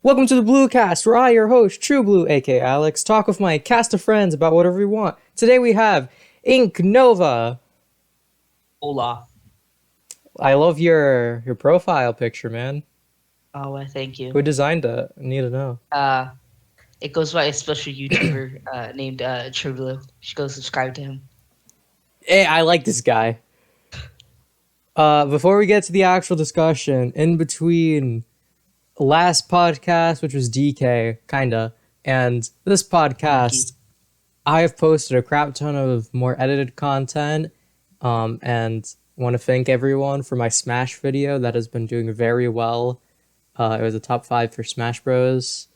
Welcome to the Blue Cast, where I, your host, True Blue, aka Alex, talk with my cast of friends about whatever we want. Today we have Ink Nova. Hola. I love your profile picture, man. Oh, thank you. Who designed it? I need to know. Uh, it goes by a special YouTuber named True. She go subscribe to him. Hey, I like this guy. Before we get to the actual discussion, in between last podcast, which was DK, kinda, and this Monkey. podcast, I have posted a crap ton of more edited content, and want to thank everyone for my Smash video that has been doing very well. It was a top 5 for Smash Bros.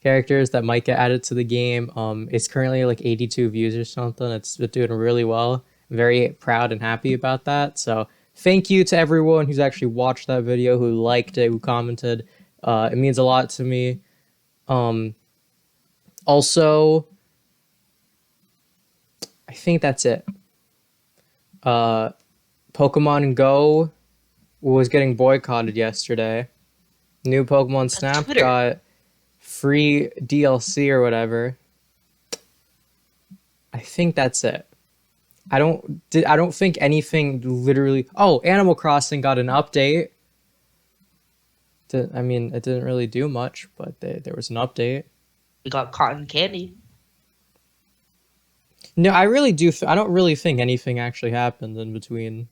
Characters that might get added to the game. It's currently like 82 views or something. It's been doing really well. I'm very proud and happy about that. So thank you to everyone who's actually watched that video, who liked it, who commented. It means a lot to me. Also, I think that's it. Pokemon Go was getting boycotted yesterday. New Pokemon On Snap Twitter. got free DLC or whatever. I think that's it. I don't think anything literally. Oh, Animal Crossing got an update. I mean, it didn't really do much, but there was an update. We got cotton candy. No, I really do. I don't really think anything actually happened in between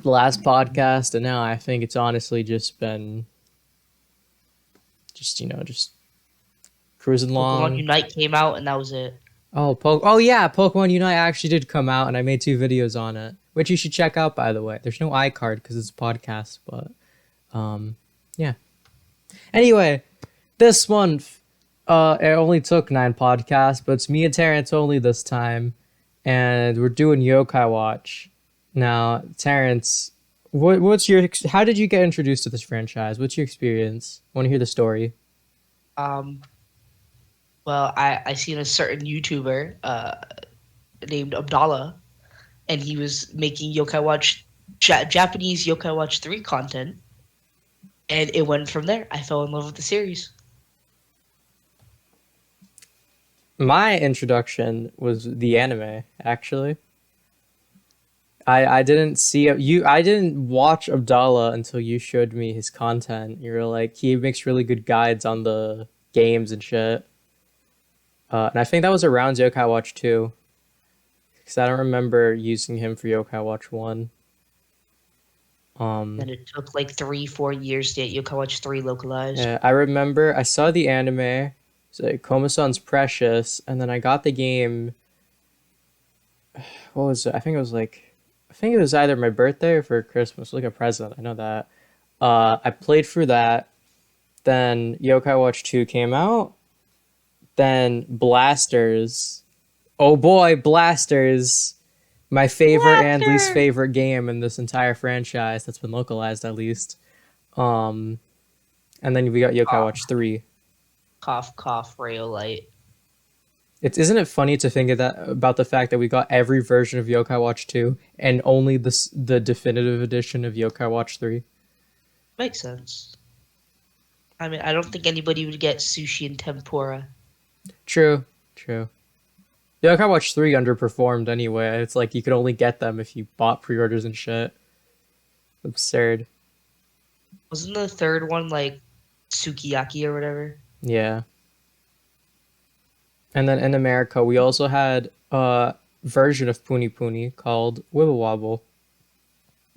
the last podcast and now. I think it's honestly just been just cruising Pokemon along. Unite came out, and that was it. Oh yeah, Pokemon Unite actually did come out, and I made 2 videos on it, which you should check out. By the way, there's no iCard because it's a podcast, but yeah. Anyway, this month, it only took 9 podcasts, but it's me and Terrence only this time, and we're doing Yokai Watch. Now, Terrence, what's your how did you get introduced to this franchise? What's your experience? I want to hear the story. Um, well, I seen a certain YouTuber named Abdallah, and he was making Yokai Watch Japanese Yokai Watch 3 content, and it went from there. I fell in love with the series. My introduction was the anime, actually. I didn't see you. I didn't watch Abdallah until you showed me his content. You were like, he makes really good guides on the games and shit. And I think that was around Yokai Watch 2, because I don't remember using him for Yokai Watch 1. Then it took like 3-4 years to get Yokai Watch 3 localized. Yeah, I remember I saw the anime. It's like Komasan's Precious, and then I got the game. What was it? I think it was either my birthday or for Christmas, like a present. I know that. I played through that. Then Yokai Watch 2 came out. Then Blasters. Oh boy, Blasters. My favorite and least Laughter! favorite game in this entire franchise that's been localized, at least. Um, and then we got Yokai Cough, Watch 3. cough, cough, Rayolite. Isn't it funny to think of that, about the fact that we got every version of Yokai Watch 2 and only the definitive edition of Yokai Watch 3? Makes sense. I mean, I don't think anybody would get sushi and tempura. True, true. Yokai Watch 3 underperformed anyway. It's like you could only get them if you bought pre-orders and shit. Absurd. Wasn't the third one like sukiyaki or whatever? Yeah. And then in America, we also had a version of Puni Puni called Wibble Wobble.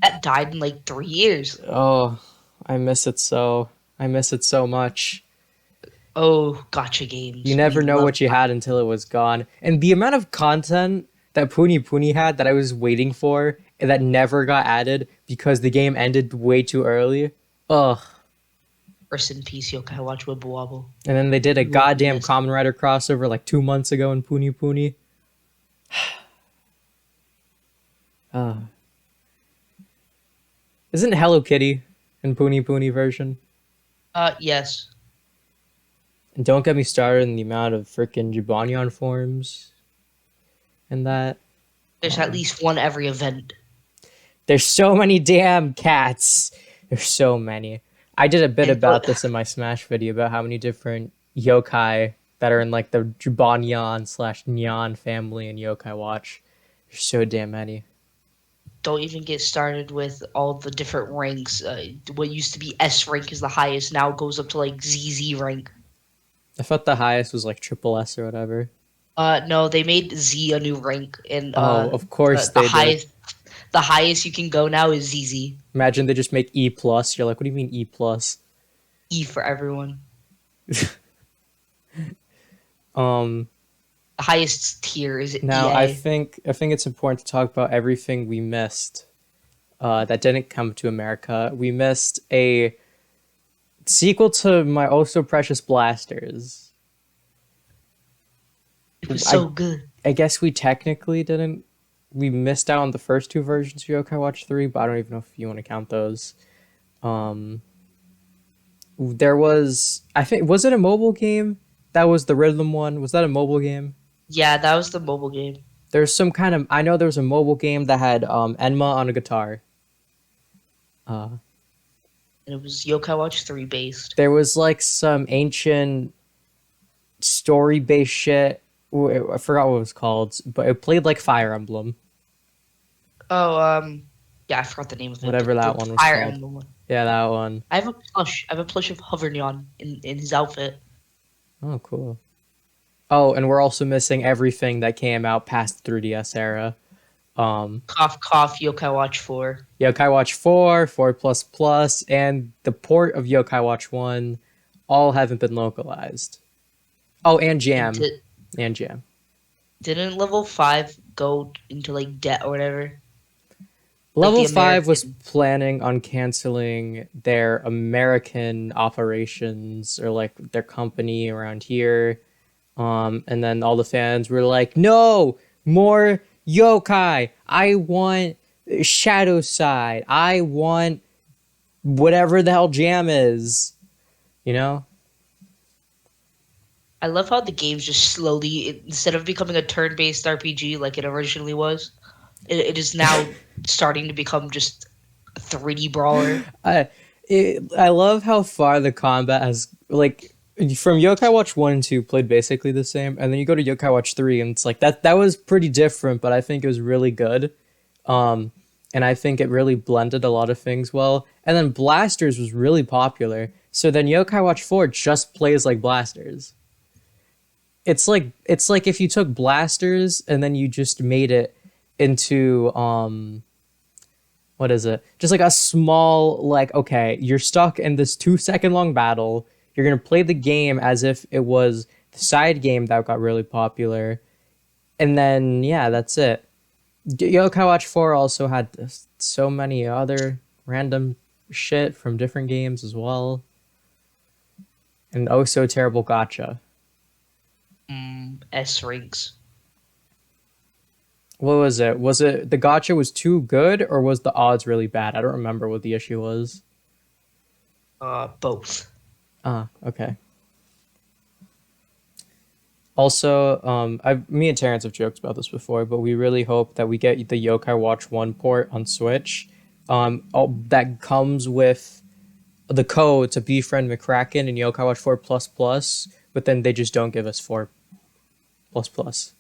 That died in like 3 years. Oh, I miss it so. I miss it so much. Oh, gotcha You games. We never know love. what you had until it was gone. And the amount of content that Puni Puni had that I was waiting for and that never got added because the game ended way too early. Ugh. Rest in peace, Yokai Watch Wibble Wobble. And then they did a You will be goddamn missed. Kamen Rider crossover like 2 months ago in Puni Puni. Uh, isn't Hello Kitty in Puni Puni version? Yes. And don't get me started in the amount of freaking Jibanyan forms and that. There's at least one every event. There's so many damn cats. There's so many. I did a bit And about this in my Smash video about how many different yokai that are in like the Jubanyan/Nyan family in Yokai Watch. There's so damn many. don't even get started with all the different ranks. What used to be S rank is the highest, now goes up to like ZZ rank. I thought the highest was like triple S or whatever. No, they made Z a new rank, and Oh, of course the they did. highest you can go now is ZZ. Imagine they just make E plus. You're like, what do you mean E plus? E for everyone. Um, The highest tier is Now EA. I think it's important to talk about everything we missed that didn't come to America. We missed a sequel to my oh so precious blasters. It was I so good. I guess we technically didn't. We missed out on the first two versions of Yokai Watch 3, but I don't even know if you want to count those. Um, there was, I think, was it a mobile game? That was the rhythm one. Was that a mobile game? Yeah, that was the mobile game, There's some kind of, I know there was a mobile game that had Enma on a guitar. Uh, and it was Yokai Watch 3 based. there was like some ancient story based shit. I forgot what it was called, but it played like Fire Emblem, Oh, yeah, I forgot the name of it. whatever that The one was Fire called. Emblem one. Yeah, that one. I have a plush. I have a plush of Hovernyon in his outfit. Oh, cool. Oh, and we're also missing everything that came out past the 3DS era. Um, Cough, cough. Yokai Watch 4. Yokai Watch 4, 4 plus plus, and the port of Yokai Watch 1 all haven't been localized. Oh, and And Jam. And Jam. didn't level 5 go into like debt or whatever? Like the Level 5 was American. planning on canceling their American operations or like their company around here. And then all the fans were like, no, more yokai. I want Shadow Side. I want whatever the hell Jam is. You know? I love how the game's just slowly, instead of becoming a turn-based RPG like it originally was, it is now starting to become just a 3D brawler. I I love how far the combat has like from Yokai Watch 1 and 2 played basically the same, and then you go to Yokai Watch 3 and it's like that was pretty different, but I think it was really good. Um and I think it really blended a lot of things well. And then Blasters was really popular. So then Yokai Watch 4 just plays like Blasters. It's like if you took Blasters and then you just made it into what is it? Just like a small, like, okay, you're stuck in this 2 second long battle. You're going to play the game as if it was the side game that got really popular. And then, yeah, that's it. Yokai Watch 4 also had so many other random shit from different games as well. And oh, so terrible gotcha. S ranks. What was it? Was it the gotcha was too good or was the odds really bad? I don't remember what the issue was. Both. Ah, okay. Also, me and Terrence have joked about this before, but we really hope that we get the Yokai Watch 1 port on Switch. That comes with the code to befriend McCracken and Yokai Watch 4 plus plus, but then they just don't give us 4 plus plus.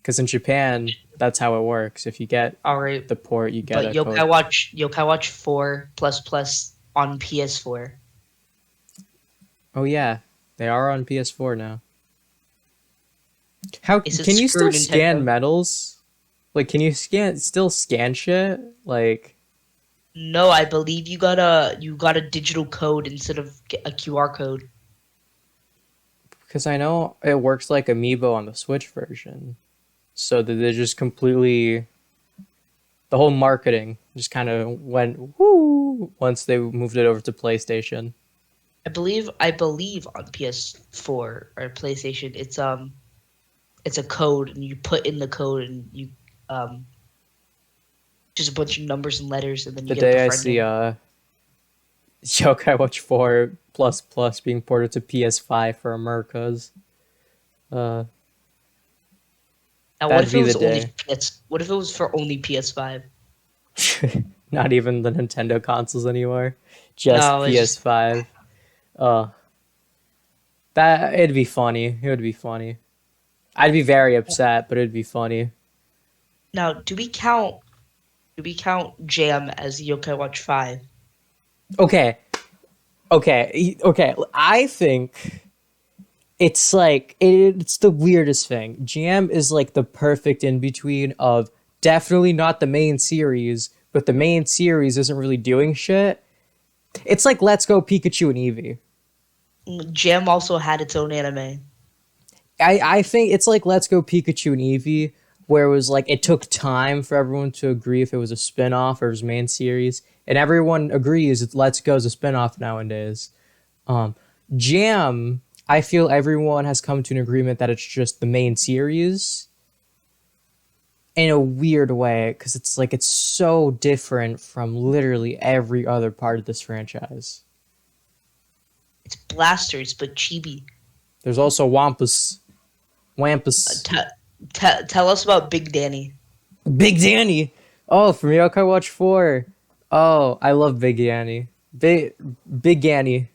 Because in Japan, that's how it works. If you get All right, the port, you get but a code. Yokai Watch 4 plus plus on PS4. Oh yeah, they are on PS4 now. How Is it can you screw still scan Nintendo? medals? Like, can you still scan shit? Like, No, I believe you got a digital code instead of a QR code. because I know it works like Amiibo on the Switch version, so that they just completely the whole marketing just kind of went woo once they moved it over to PlayStation. I believe on PS4 or PlayStation, it's a code and you put in the code and you um just a bunch of numbers and letters and then you The get a day I see befriending. Yokai Watch 4 plus plus being ported to PS5 for Americas, uh, Now, what that'd if it be the was only day. PS? What if it was for only PS5? Not even the Nintendo consoles anymore. Just No, it's just PS5. Uh that it'd be funny. It would be funny. I'd be very upset, but it'd be funny. now. Do we count Jam as Yokai Watch 5? Okay. Okay. I think it's like it's the weirdest thing. Jam is like the perfect in between of definitely not the main series, but the main series isn't really doing shit. It's like Let's Go Pikachu and Eevee. Jam also had its own anime. I think it's like Let's Go Pikachu and Eevee, where it was like it took time for everyone to agree if it was a spin-off or it was main series. And everyone agrees that Let's Go is a spin-off nowadays. Um, Jam, I feel everyone has come to an agreement that it's just the main series in a weird way, because it's like it's so different from literally every other part of this franchise. It's Blasters, but chibi. There's also Wampus. Uh, Wampus. te- Tell us about Big Danny. Big Danny. Oh, from Yokai Watch 4. Oh, I love Big Danny. Big Danny.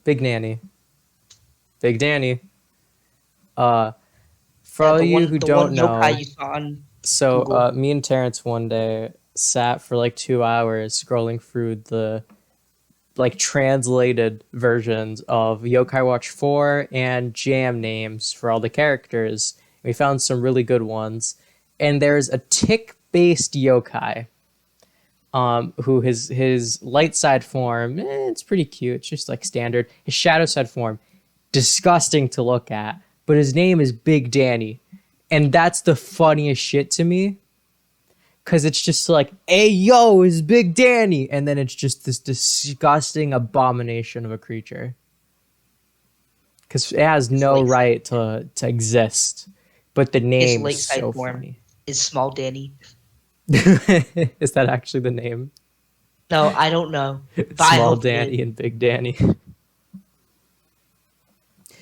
Big Nanny. Big Danny. Uh, for Yeah, all the you one who the one don't yokai know, you saw on so Google. me and Terrence one day sat for like 2 hours scrolling through the like translated versions of Yokai Watch 4 and Jam names for all the characters. We found some really good ones. And there's a tick based yokai who his light side form, it's pretty cute. It's just like standard. His shadow side form, disgusting to look at. But his name is Big Danny. And that's the funniest shit to me. Cause it's just like, hey yo, it's Big Danny. And then it's just this disgusting abomination of a creature. Cause it has His no late right to exist. But the his name is late side so form funny. is Small Danny. Is that actually the name? No, I don't know, but I Small hope it is. Danny and Big Danny.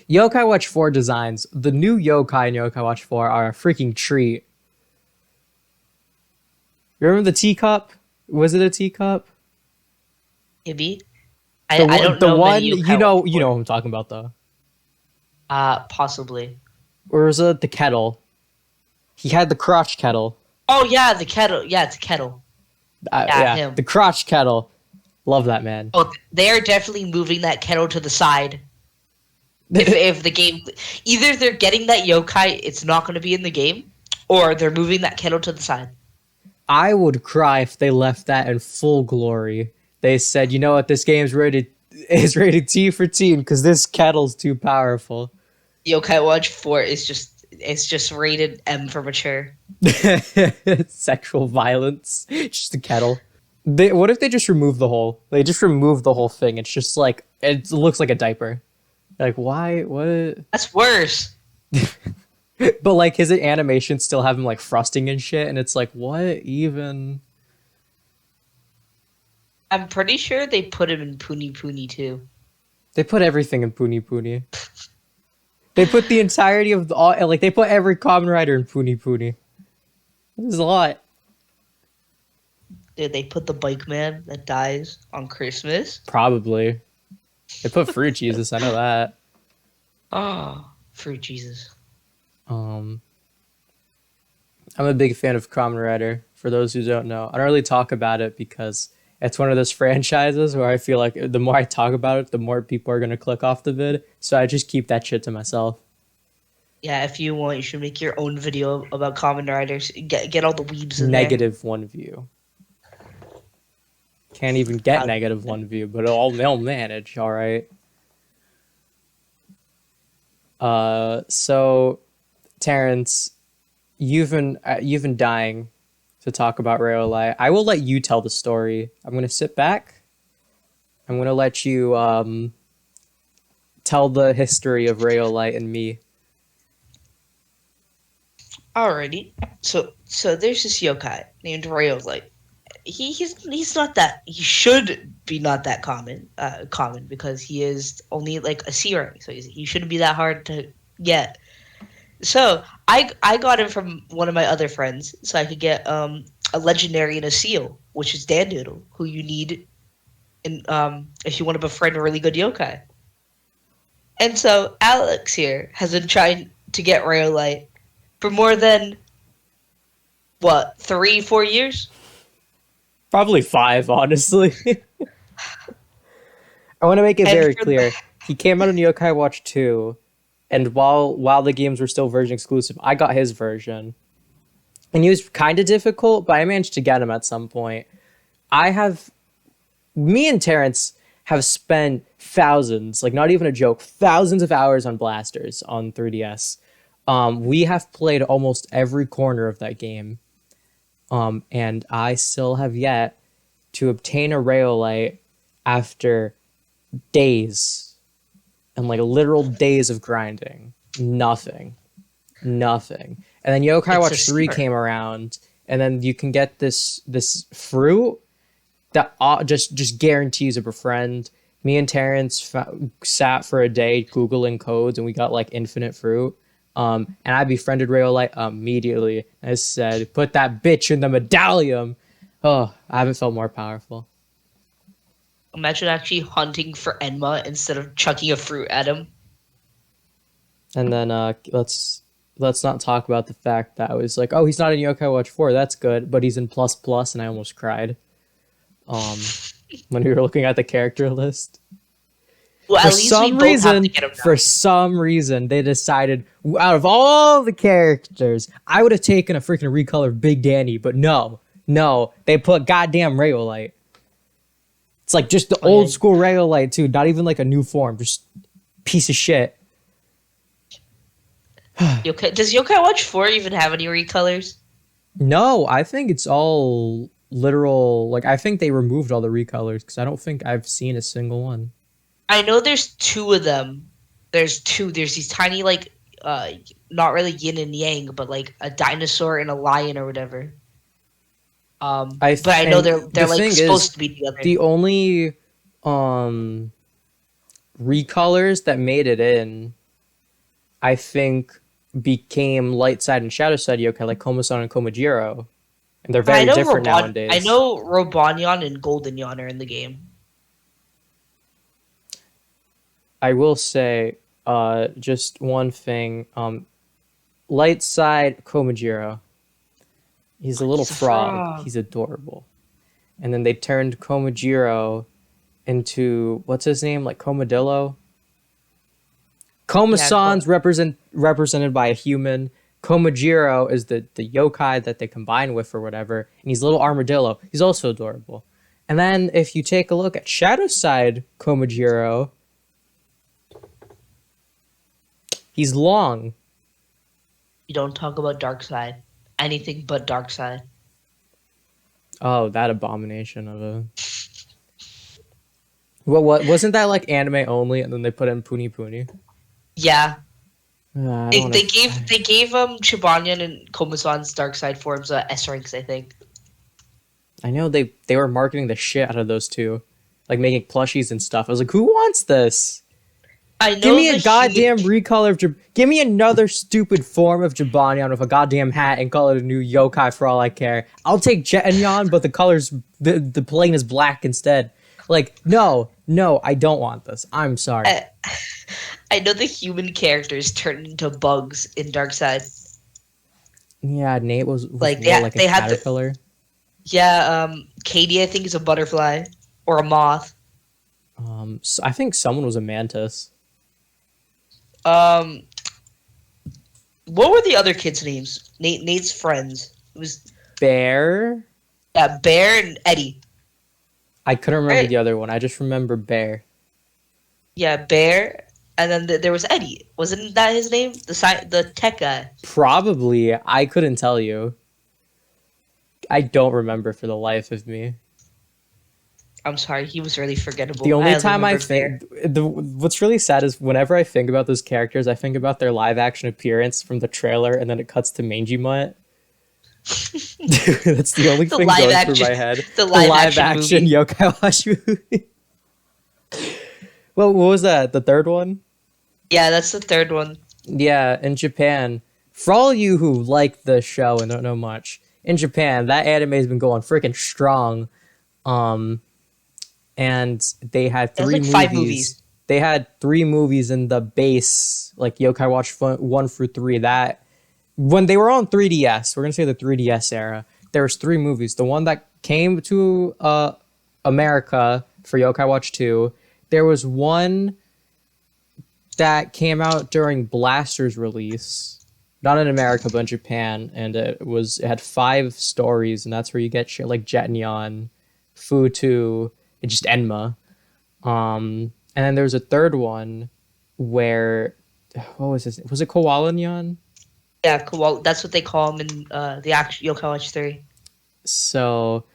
Yokai Watch 4 designs. The new yokai in Yokai Watch 4 are a freaking treat. Remember the teacup? Was it a teacup? Maybe. I don't The know one many Yokai Watch you 4. know what I'm talking about though. Possibly. Or was it the kettle? He had the crotch kettle. Oh yeah, the kettle. Yeah, it's a kettle. Yeah, Yeah, the him. crotch kettle. Love that man. Oh, they are definitely moving that kettle to the side. If the game, either they're getting that yokai, it's not going to be in the game, or they're moving that kettle to the side. I would cry if they left that in full glory. They said, you know what, this game's rated T for teen because this kettle's too powerful. Yokai Watch 4 is just rated M for mature. Sexual violence. Just a kettle. What if they just remove the whole? They just remove the whole thing. It's just like it looks like a diaper. Like why? What? That's worse. But like his animations still have him like thrusting and shit, and it's like what even? I'm pretty sure they put him in Puni Puni too. They put everything in Puni Puni. They put the entirety of all like they put every common rider in Puni Puni. This is a lot. Did they put the bike man that dies on Christmas? Probably. They put fruit Jesus. I know that. Oh, fruit Jesus. Um, I'm a big fan of Kamen Rider. For those who don't know, I don't really talk about it because it's one of those franchises where I feel like the more I talk about it, the more people are gonna click off the vid. So I just keep that shit to myself. Yeah, if you want, you should make your own video about Common Riders. Get all the weebs in there. Negative one view. Can't even get How- negative one view, but they'll manage. All right. So Terrence, you've been dying to talk about Rayolai. I will let you tell the story. I'm gonna sit back. I'm gonna let you tell the history of Rayolai and me. Alrighty. So there's this yokai named Rayolite. He's not that, he should be not that common because he is only like a C rank, so he shouldn't be that hard to get. So I got him from one of my other friends, so I could get a legendary and a seal. which is Dan Noodle, who you need in if you want to befriend a really good yokai. And so Alex here has been trying to get Rayolite for more than what, 3-4 years? Probably 5, honestly. I want to make it And very for clear. He came out on Yokai Watch 2, and while the games were still version exclusive, I got his version. And he was kind of difficult, but I managed to get him at some point. Me and Terrence have spent thousands, like not even a joke, thousands of hours on blasters on 3DS. We have played almost every corner of that game. And I still have yet to obtain a Rayolite after days and like literal days of grinding. Nothing. And then Yokai it's a Watch 3 smart. came around, and then you can get this fruit that just guarantees a befriend. Me and Terrence sat for a day Googling codes, and we got like infinite fruit. And I befriended Rayolite immediately. I said, put that bitch in the medallion. Oh, I haven't felt more powerful. Imagine actually hunting for Enma instead of chucking a fruit at him. And then let's not talk about the fact that I was like, oh, he's not in Yokai Watch 4. That's good, but he's in plus plus, and I almost cried. When we were looking at the character list. Well, at least we both have to get him For now. some reason, they decided out of all the characters, I would have taken a freaking recolor of Big Danny, but no, they put goddamn Rayolite. It's like just the old school Rayolite too, not even like a new form, just piece of shit. Does Yokai Watch 4 even have any recolors? No, I think it's all literal. Like I think they removed all the recolors because I don't think I've seen a single one. I know there's two of them. There's two. There's these tiny, like, not really yin and yang, but like a dinosaur and a lion or whatever. But I know they're like supposed to be together. The only recolors that made it in, I think, became light side and shadow side yokai like Komasan and Komajiro, and they're very different nowadays. I know Robonyan and Golden Yon are in the game. I will say, just one thing. Light side Komajiro. He's a little frog. He's adorable. And then they turned Komajiro into, what's his name? Like Komadillo? Komasan's represented by a human. Komajiro is the yokai that they combine with or whatever. And he's a little armadillo. He's also adorable. And then if you take a look at Shadow Side Komajiro, he's long. You don't talk about Dark Side. Anything but Dark Side. Oh, that abomination of a... Well, what wasn't that like anime only, and then they put in Puni Puni? Yeah. They wanna... gave Chibanyan and Komasan's Dark Side forms S ranks, I think. I know they were marketing the shit out of those two, like making plushies and stuff. I was like, who wants this? I know. Give me a goddamn recolor of give me another stupid form of Jabanian with a goddamn hat and call it a new yokai for all I care. I'll take Jetanyan, but the plane is black instead. Like, no, I don't want this. I'm sorry. I know the human characters turned into bugs in Darkside. Yeah, Nate was like more like a caterpillar. Katie I think is a butterfly or a moth. So I think someone was a mantis. What were the other kids' names? Nate's friends. It was Bear. Yeah, Bear and Eddie. I couldn't remember the other one. I just remember Bear. Yeah, Bear, and then there was Eddie. Wasn't that his name? The tech guy. Probably. I couldn't tell you. I don't remember for the life of me. I'm sorry, he was really forgettable. The only time I think... What's really sad is whenever I think about those characters, I think about their live-action appearance from the trailer, and then it cuts to Mangy Mutt. That's the only thing going through my head. The live-action Yokai Watch movie. Well, what was that? The third one? Yeah, that's the third one. Yeah, in Japan. For all you who like the show and don't know much, in Japan, that anime has been going freaking strong. Um, and they had It was three like five movies. movies. They had three movies in the base, like Yokai Watch 1 through 3. That when they were on 3DS, we're gonna say the 3DS era. There was three movies. The one that came to America for Yokai Watch 2. There was one that came out during Blaster's release, not in America but in Japan, and it had 5 stories, and that's where you get shit like Jet Neon, Futu, and just Enma. And then there was a third one where what was this? Was it Koala Neon? Yeah, cool. That's what they call him in the actual Yokai Watch 3. So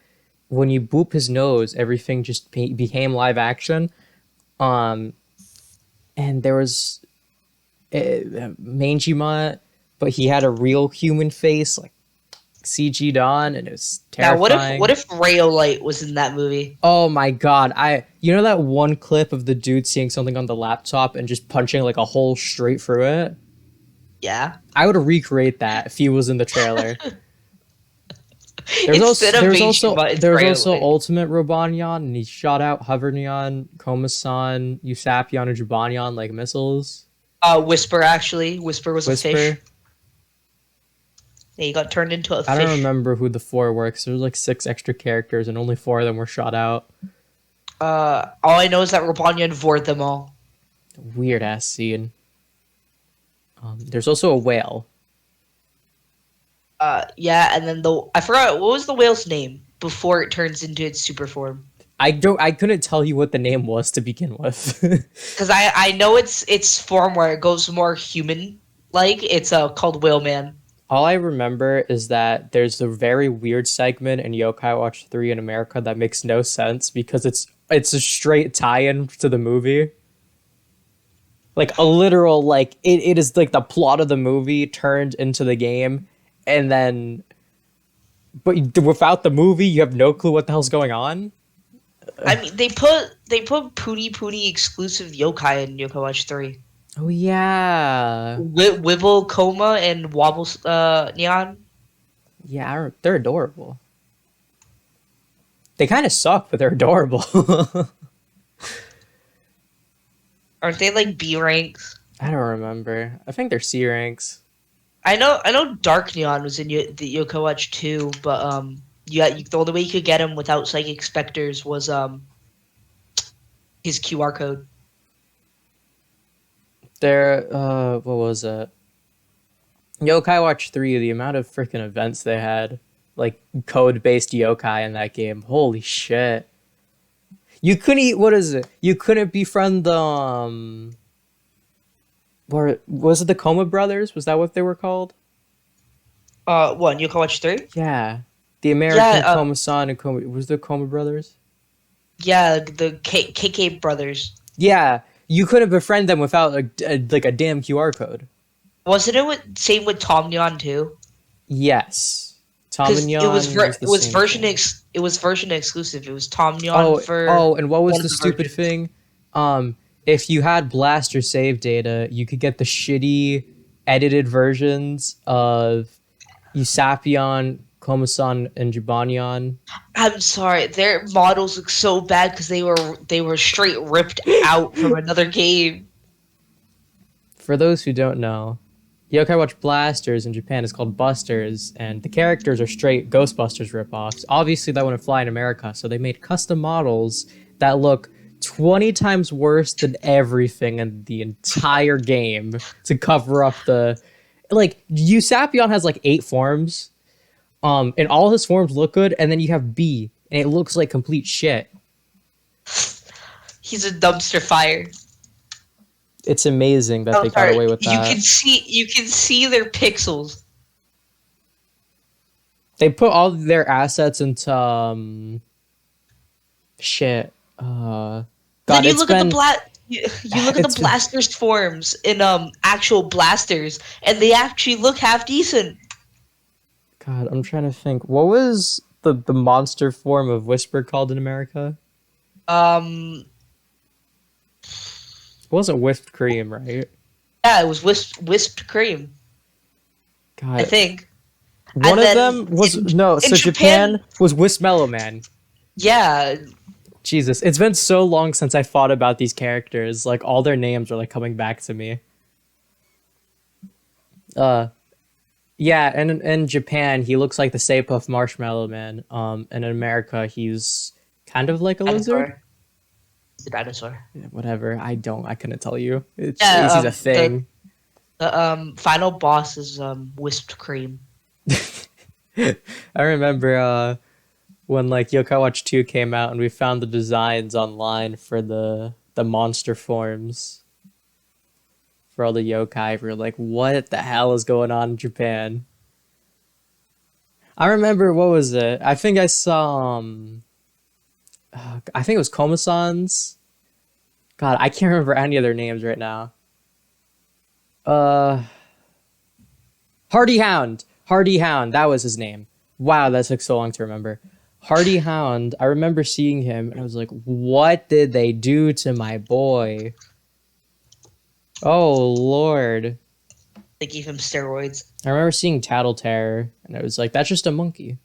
when you boop his nose, everything just became live action. Um, and there was Mangima, but he had a real human face, like CG'd on, and it was Now, what terrifying. if Rayolite was in that movie? Oh my god! You know that one clip of the dude seeing something on the laptop and just punching like a hole straight through it? Yeah. I would recreate that if he was in the trailer. There's Instead also of there's also Mishima, it's there's also Rayolite. Ultimate Robonyan, and he shot out Hovernyan, Komasan, Usapion, and Jubanyan like missiles. Whisper, actually. Whisper was a fish. Whisper. Yeah, he got turned into a I don't fish. remember who the 4 were, 'cause there was like 6 extra characters, and only 4 of them were shot out. All I know is that Robonyan vored them all. Weird ass scene. There's also a whale. Yeah, and then I forgot what was the whale's name before it turns into its super form. I couldn't tell you what the name was to begin with. Because I know its form where it goes more human like. It's called Whale Man. All I remember is that there's a very weird segment in Yokai Watch 3 in America that makes no sense because it's a straight tie-in to the movie. Like a literal like it is like the plot of the movie turned into the game, and then but without the movie you have no clue what the hell's going on. I mean, they put Puni exclusive yokai in Yokai Watch 3. Oh yeah. Wibble Coma and Wobble Neon. Yeah, they're adorable. They kind of suck, but they're adorable. Aren't they like B ranks? I don't remember. I think they're C ranks. I know Dark Neon was in the Yokai Watch 2, but the only way you could get him without Psychic Specters was his QR code. They're what was it? Yokai Watch 3, the amount of freaking events they had, like code-based yokai in that game. Holy shit. You couldn't eat, what is it? You couldn't befriend the or was it the Coma brothers? Was that what they were called? What, Yokai Watch 3? Yeah. The American Yeah, Coma-san and Coma, was the Coma brothers? yeah, the KK brothers. Yeah. You couldn't befriend them without like a damn QR code. Wasn't it same with Tom Neon too? Yes. Tom and Because Yon was the same thing. it was version exclusive. It was Tom Neon Oh, for oh, and what was one of the the stupid versions. thing? If you had Blaster save data, you could get the shitty edited versions of Usapion, Komasan, and Jubanyan. I'm sorry, their models look so bad because they were straight ripped out from another game. For those who don't know, Yokai Watch Blasters in Japan is called Busters, and the characters are straight Ghostbusters ripoffs. Obviously, that wouldn't fly in America, so they made custom models that look 20 times worse than everything in the entire game to cover up the. Like, Usapion has like 8 forms, and all his forms look good, and then you have B, and it looks like complete shit. He's a dumpster fire. It's amazing that Oh, they got sorry. away with You that. can see their pixels. They put all their assets into shit. Then God, you it's look at the been you look at the it's been blasters forms in actual blasters, and they actually look half decent. God, I'm trying to think. What was the monster form of Whisper called in America? Um, It wasn't whipped cream, right? yeah, it was wisped cream. I God, think. One And of then them was in no. in So Japan, Japan was Wismellow Man. yeah, Jesus, it's been so long since I thought about these characters. Like all their names are like coming back to me. Uh, yeah, and in Japan he looks like the Stay Puft Marshmallow Man. And in America he's kind of like a lizard. dinosaur, the dinosaur. Yeah, whatever. I couldn't tell you. Yeah, He's a thing. the final boss is whipped cream. I remember when like Yokai Watch 2 came out and we found the designs online for the monster forms for all the yokai. We were like, what the hell is going on in Japan? I remember what was it? I think I saw I think it was Komasan's. God, I can't remember any of their names right now. Uh Hardy Hound. Hardy Hound, that was his name. Wow, that took so long to remember. Hardy Hound, I remember seeing him and I was like, what did they do to my boy? Oh Lord. They gave him steroids. I remember seeing Tattle Terror and I was like, that's just a monkey.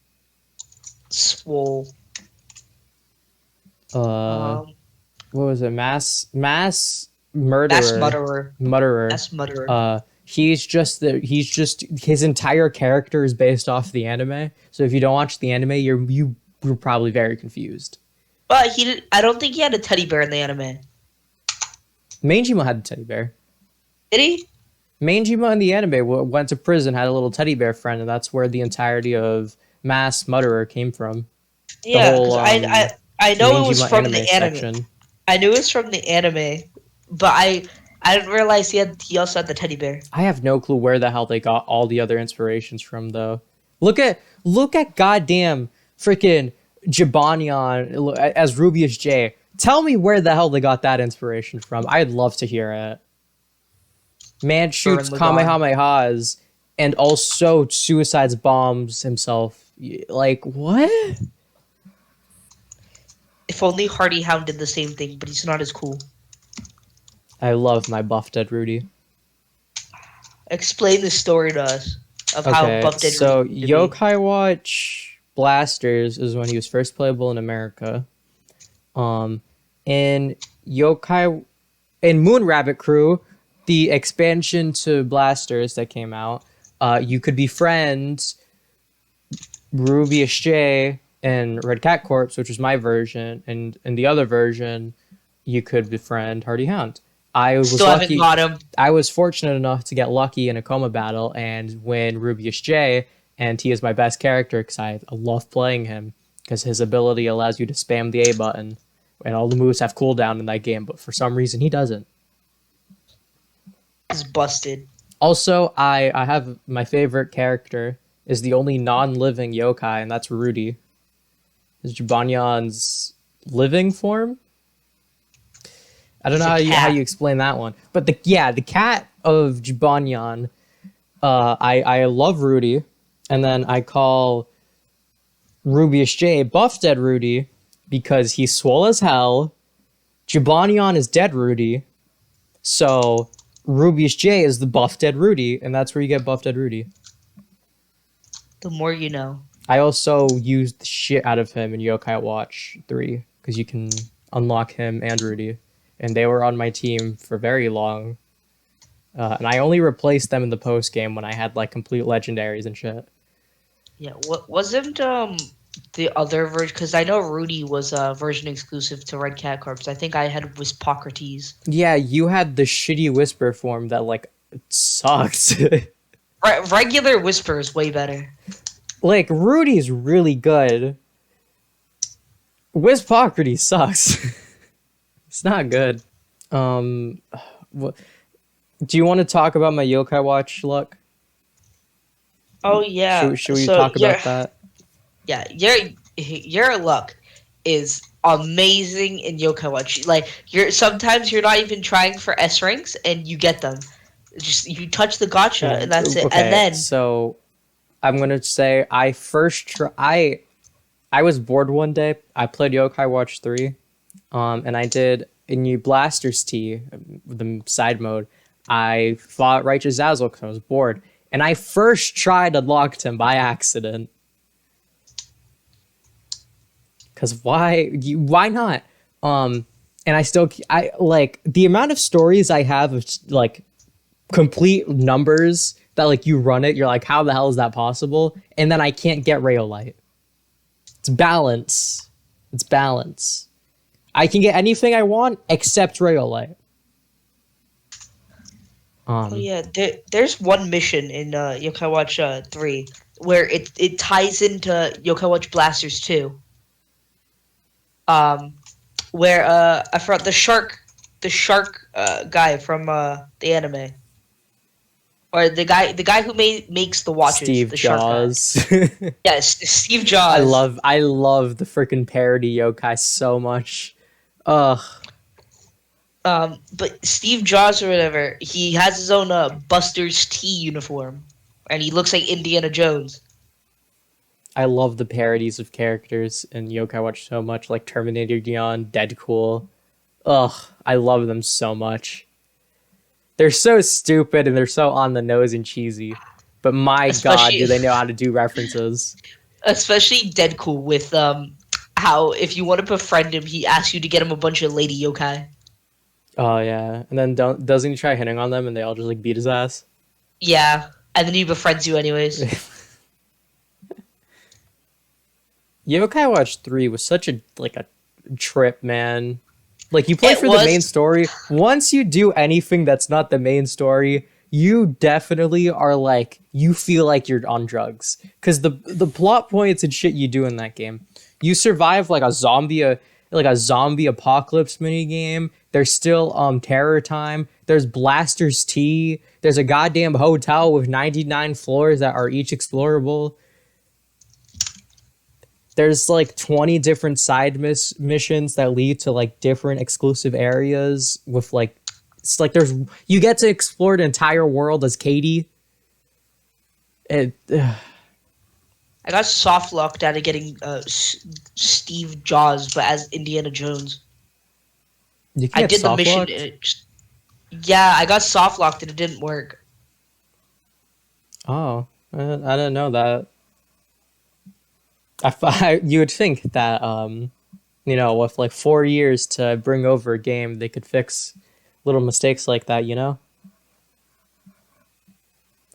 Swole. Uh Um, what was it? Mass Mass murderer. Mutterer. Murderer. Mass Mutterer. He's just his entire character is based off the anime. So if you don't watch the anime, you're probably very confused. But I don't think he had a teddy bear in the anime. Manjima had a teddy bear. Did he? Manjima in the anime went to prison, had a little teddy bear friend, and that's where the entirety of Mass Mutterer came from. The Yeah, whole because I know it was Manjima from anime the anime. section. I knew it was from the anime, but I didn't realize he also had the teddy bear. I have no clue where the hell they got all the other inspirations from, though. Look at goddamn freaking Jibanyan as Rubius J. Tell me where the hell they got that inspiration from. I'd love to hear it. Man shoots Kamehamehas and also suicides bombs himself. Like, what? If only Hardy Hound did the same thing, but he's not as cool. I love my Buff Dead Rudy. Explain the story to us of how Okay, Buff Dead so Rudy came to be. Yokai Watch Blasters is when he was first playable in America. Um, in Yokai, in Moon Rabbit Crew, the expansion to Blasters that came out, you could befriend Rubius J and Red Cat Corpse, which was my version, and in the other version, you could befriend Hardy Hound. I was Still haven't lucky. got him. I was fortunate enough to get lucky in a coma battle and win Rubius J, and he is my best character because I love playing him because his ability allows you to spam the A button, and all the moves have cooldown in that game, but for some reason he doesn't. He's busted. Also, I have my favorite character is the only non-living yokai, and that's Rudy. Is Jibanyan's living form? I don't know how you explain that one, but the cat of Jibanyan. I love Rudy, and then I call Rubius J Buff Dead Rudy because he's swole as hell. Jibanyan is dead Rudy, so Rubius J is the Buff Dead Rudy, and that's where you get Buff Dead Rudy. The more you know. I also used the shit out of him in Yokai Watch 3 because you can unlock him and Rudy, and they were on my team for very long. And I only replaced them in the post game when I had like complete legendaries and shit. Yeah, what wasn't the other version? Because I know Rudy was version exclusive to Red Cat Corps. I think I had Wispocrates. Yeah, you had the shitty Whisper form that like sucked. Regular Whisper is way better. Like Rudy's really good. Wispocrates sucks. It's not good. What? Do you want to talk about my Yokai Watch luck? Oh yeah. Should we talk about that? Yeah, your luck is amazing in Yokai Watch. Like sometimes you're not even trying for S ranks and you get them. Just you touch the gotcha and that's it. Okay, And then so I'm gonna say I was bored one day. I played Yokai Watch 3, and I did in New Blasters T, the side mode. I fought Righteous Zazzle because I was bored, and I first tried unlocked him by accident. Cause why not? And I like the amount of stories I have of like complete numbers that like you run it, you're like, how the hell is that possible? And then I can't get Rayolite. It's balance. It's balance. I can get anything I want except Rayolite. Oh yeah, there's one mission in Yokai Watch 3 where it ties into Yokai Watch Blasters 2. Where I forgot the shark guy from the anime, or the guy who makes the watches, Steve the shark Jaws. guy. Yes, Steve Jaws. I love the freaking parody yokai so much. Ugh. But Steve Jaws or whatever, he has his own Buster's T uniform, and he looks like Indiana Jones. I love the parodies of characters in Yokai Watch so much, like Terminator Dion, Deadpool. Ugh, I love them so much. They're so stupid and they're so on the nose and cheesy. But my god, do they know how to do references. Especially Deadpool with how if you want to befriend him, he asks you to get him a bunch of lady yokai. Oh yeah. And then doesn't he try hitting on them and they all just like beat his ass? Yeah. And then he befriends you anyways. Yokai Watch 3 was such a trip, man. Like you play for the main story. Once you do anything that's not the main story, you definitely are like you feel like you're on drugs. Cause the plot points and shit you do in that game. You survive like a zombie apocalypse mini game. There's still terror time. There's Blaster's Tea. There's a goddamn hotel with 99 floors that are each explorable. There's like 20 different side missions that lead to like different exclusive areas with like it's like you get to explore the entire world as Katie. I got soft locked out of getting Steve Jaws, but as Indiana Jones. I did the mission. Yeah, I got soft locked and it didn't work. Oh, I didn't know that. You would think that, with like 4 years to bring over a game, they could fix little mistakes like that, you know?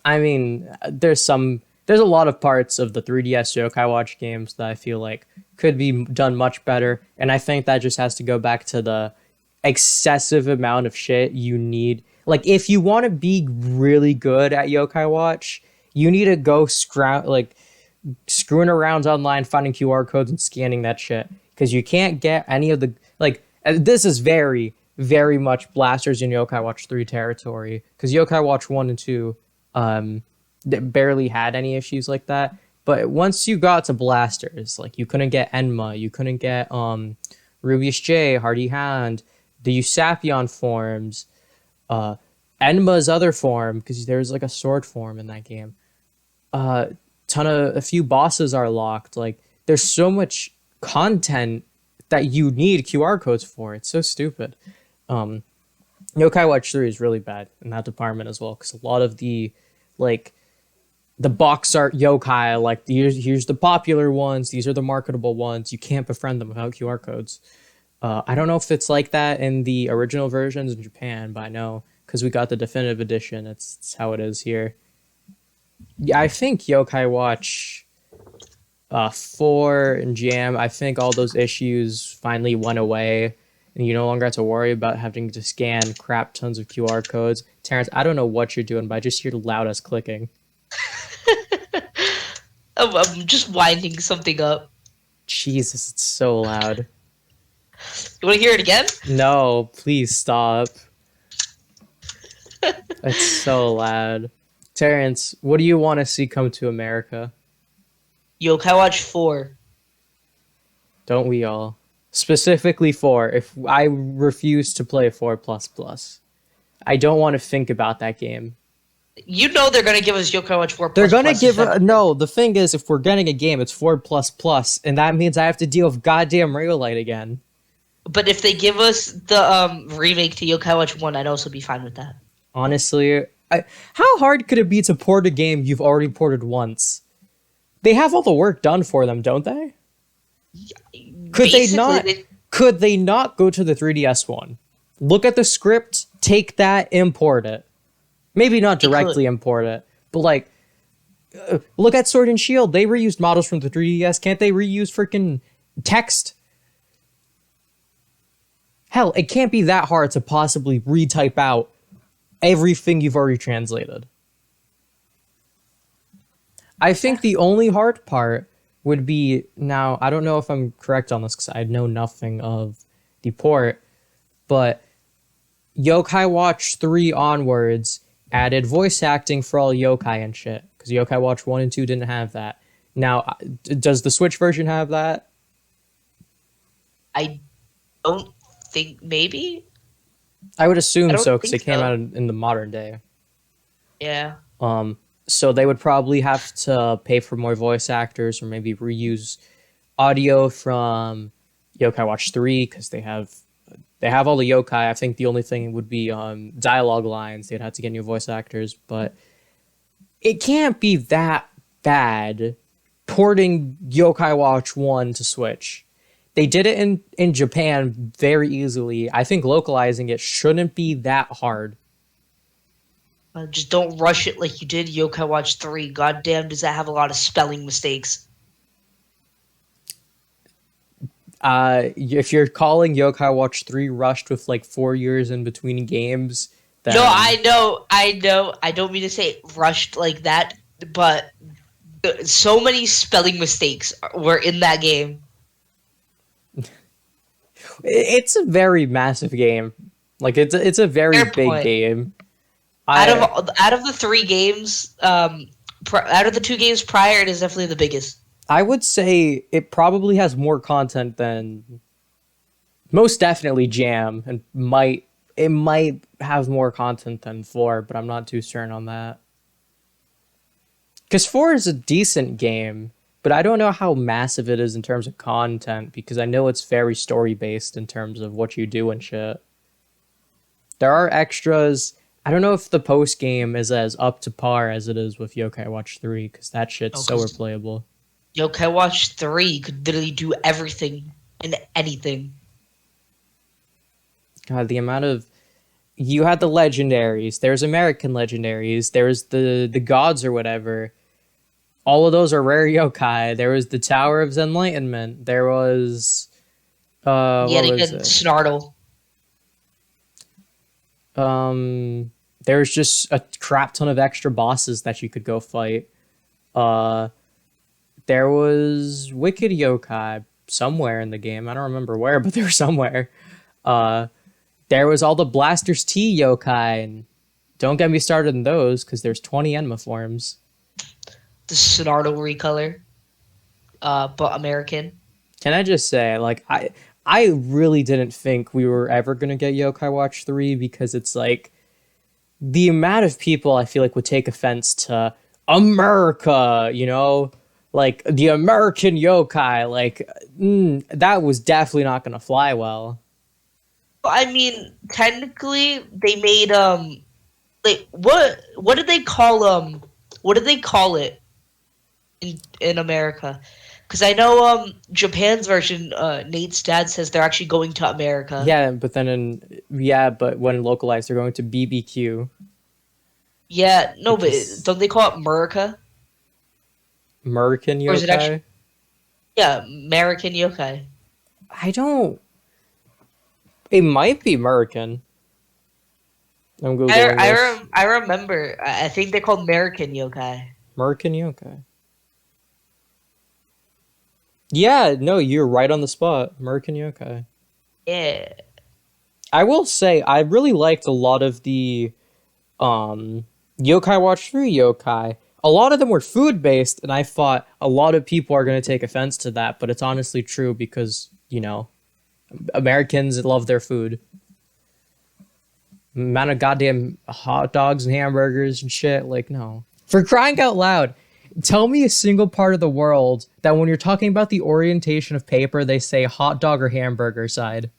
I mean, there's a lot of parts of the 3DS Yokai Watch games that I feel like could be done much better, and I think that just has to go back to the excessive amount of shit you need. Like, if you want to be really good at Yokai Watch, you need to go screwing around online, finding QR codes and scanning that shit. Because you can't get any of the... this is very, very much Blasters in Yokai Watch 3 territory. Because Yokai Watch 1 and 2 barely had any issues like that. But once you got to Blasters, like, you couldn't get Enma, you couldn't get Rubius J, Hardy Hound, the Usapion forms, Enma's other form, because there's like a sword form in that game. A few bosses are locked. Like, there's so much content that you need QR codes for. It's so stupid. Yokai Watch 3 is really bad in that department as well, because a lot of the box art yokai, like here's the popular ones, these are the marketable ones, you can't befriend them without QR codes. I don't know if it's like that in the original versions in Japan, but I know because we got the definitive edition, it's how it is here. Yeah, I think Yokai Watch 4 and Jam, I think all those issues finally went away, and you no longer have to worry about having to scan crap tons of QR codes. Terrence, I don't know what you're doing, but I just hear the loudest clicking. I'm just winding something up. Jesus, it's so loud. You want to hear it again? No, please stop. It's so loud. Terrence, what do you want to see come to America? Yokai Watch 4. Don't we all? Specifically 4. If I refuse to play 4++. I don't want to think about that game. You know they're going to give us Yokai Watch 4++. They're going to give... No, the thing is, if we're getting a game, it's 4++, and that means I have to deal with goddamn Rayolite again. But if they give us the remake to Yokai Watch 1, I'd also be fine with that. Honestly, How hard could it be to port a game you've already ported once? They have all the work done for them, don't they? Could they Basically, not? Could they not go to the 3DS one? Look at the script, take that, import it. Maybe not they could. directly import it, but like, look at Sword and Shield. They reused models from the 3DS. Can't they reuse freaking text? Hell, it can't be that hard to possibly retype out everything you've already translated. I think the only hard part would be, now, I don't know if I'm correct on this because I know nothing of the port, but Yokai Watch 3 onwards added voice acting for all yokai and shit, because Yokai Watch 1 and 2 didn't have that. Now, does the Switch version have that? I don't think, maybe? I would I assume don't so, because think it came so. out in the modern day. Yeah. So they would probably have to pay for more voice actors, or maybe reuse audio from Yokai Watch 3, because they have all the yokai. I think the only thing would be dialogue lines. They'd have to get new voice actors, but it can't be that bad porting Yokai Watch 1 to Switch. They did it in Japan very easily. I think localizing it shouldn't be that hard. Just don't rush it like you did Yokai Watch 3. Goddamn, does that have a lot of spelling mistakes? If you're calling Yokai Watch 3 rushed with like 4 years in between games, then No, I know. I don't mean to say rushed like that, but so many spelling mistakes were in that game. it's a very massive game. Like it's a very Fair big point. game. Out of the 3 games, out of the 2 games prior, it is definitely the biggest. I would say it probably has more content than, most definitely, Jam, and it might have more content than 4, but I'm not too certain on that. Because 4 is a decent game, but I don't know how massive it is in terms of content, because I know it's very story based in terms of what you do and shit. There are extras. I don't know if the post game is as up to par as it is with Yokai Watch 3, because that shit's so replayable. Yokai Watch 3 could literally do everything and anything. God, the amount of, you had the legendaries. There's American legendaries. There's the gods or whatever. All of those are rare yokai. There was the Tower of Enlightenment. There was Yet what was again, it? Snartle. There's just a crap ton of extra bosses that you could go fight. There was Wicked Yokai somewhere in the game. I don't remember where, but they were somewhere. There was all the Blaster's T yokai, and don't get me started in those, because there's 20 Enma forms. The Snartle recolor. But American. Can I just say, like, I really didn't think we were ever going to get Yokai Watch 3, because it's like, the amount of people I feel like would take offense to America, you know? Like, the American yokai, like, that was definitely not going to fly well. I mean, technically, they made like what did they call what did they call it in America? Because I know Japan's version, Nate's dad says they're actually going to America. Yeah, but then but when localized, they're going to BBQ. Yeah, no, but Because don't they call it America? American Or is it actually? yokai? Yeah, American yokai. I don't. It might be American. I'm googling this. I remember. I think they're called American yokai. American yokai. Yeah, no, you're right on the spot. American yokai. Yeah. I will say I really liked a lot of the Yokai Watch 3 yokai. A lot of them were food based, and I thought a lot of people are going to take offense to that, but it's honestly true because, you know, Americans love their food. Amount of goddamn hot dogs and hamburgers and shit, like, no. For crying out loud, tell me a single part of the world that when you're talking about the orientation of paper, they say hot dog or hamburger side.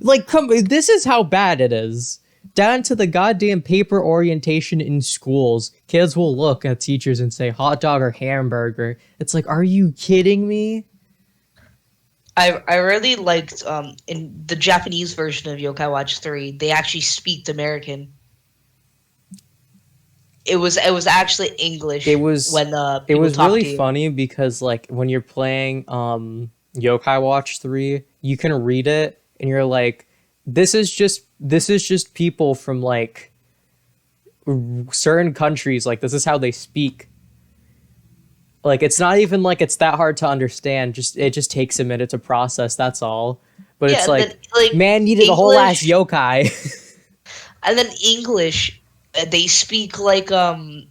Like, come, this is how bad it is. Down to the goddamn paper orientation in schools. Kids will look at teachers and say hot dog or hamburger. It's like, are you kidding me? I really liked in the Japanese version of Yokai Watch 3, they actually speak American. It was actually English It was when it people was talk really to you. funny because like when you're playing Yokai Watch 3, you can read it and you're like, this is just people from like certain countries, like this is how they speak. Like it's not even like it's that hard to understand. Just it just takes a minute to process, that's all. But Yeah, it's and then like like man needed a whole ass English, yokai. and then English, they speak like um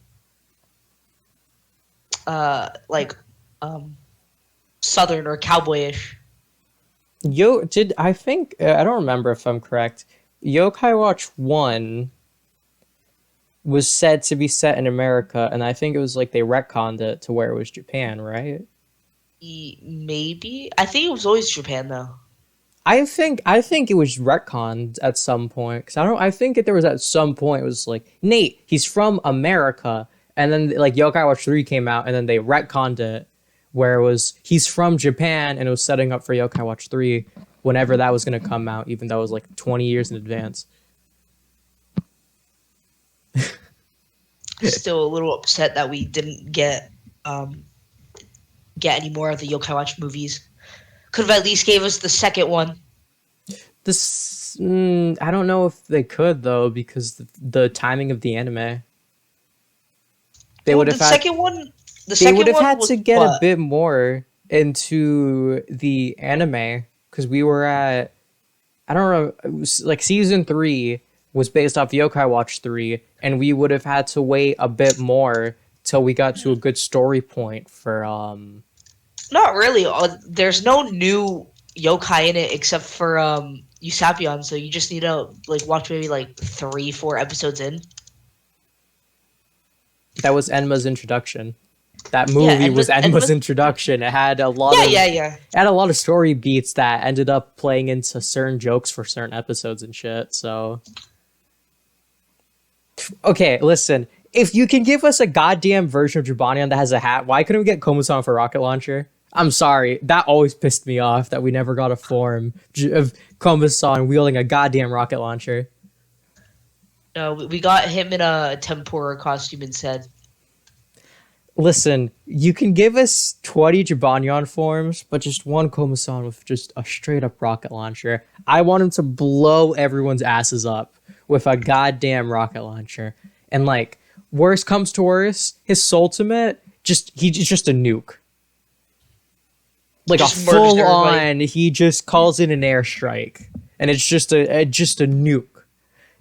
southern or cowboyish. Did I think I don't remember if I'm correct. Yokai Watch 1 was said to be set in America, and I think it was like they retconned it to where it was Japan, right? Maybe I think it was always Japan though. I think it was retconned at some point because I think there was at some point it was like Nate, he's from America, and then like Yokai Watch 3 came out, and then they retconned it where it was he's from Japan, and it was setting up for Yokai Watch 3 whenever that was gonna come out, even though it was like 20 years in advance. Still a little upset that we didn't um get any more of the Yokai Watch movies. Could have at least gave us the second one. I don't know if they could though because the timing of the anime. They Well, would have had the they would second have one had was to get a what? bit more into the anime because we were at I don't know it was like season 3 was based off Yokai Watch 3 and we would have had to wait a bit more till we got to a good story point for Not really. There's no new yokai in it except for Usapion, so you just need to like watch maybe like 3, 4 episodes in. that was Enma's introduction. That Yeah, movie was and Enma's introduction. It had a lot yeah, of yeah, yeah. it had a lot of story beats that ended up playing into certain jokes for certain episodes and shit. So okay, listen. If you can give us a goddamn version of Jabanion that has a hat, why couldn't we get Komusan for rocket launcher? I'm sorry. That always pissed me off that we never got a form of Komusan wielding a goddamn rocket launcher. No, we got him in a tempura costume instead. Listen, you can give us 20 Jabanion forms, but just one Komusan with just a straight up rocket launcher. I want him to blow everyone's asses up with a goddamn rocket launcher. And like, worst comes to worst, his ultimate, he's just a nuke. Like a Just murders full everybody. on, he just calls in an airstrike. And it's just a nuke.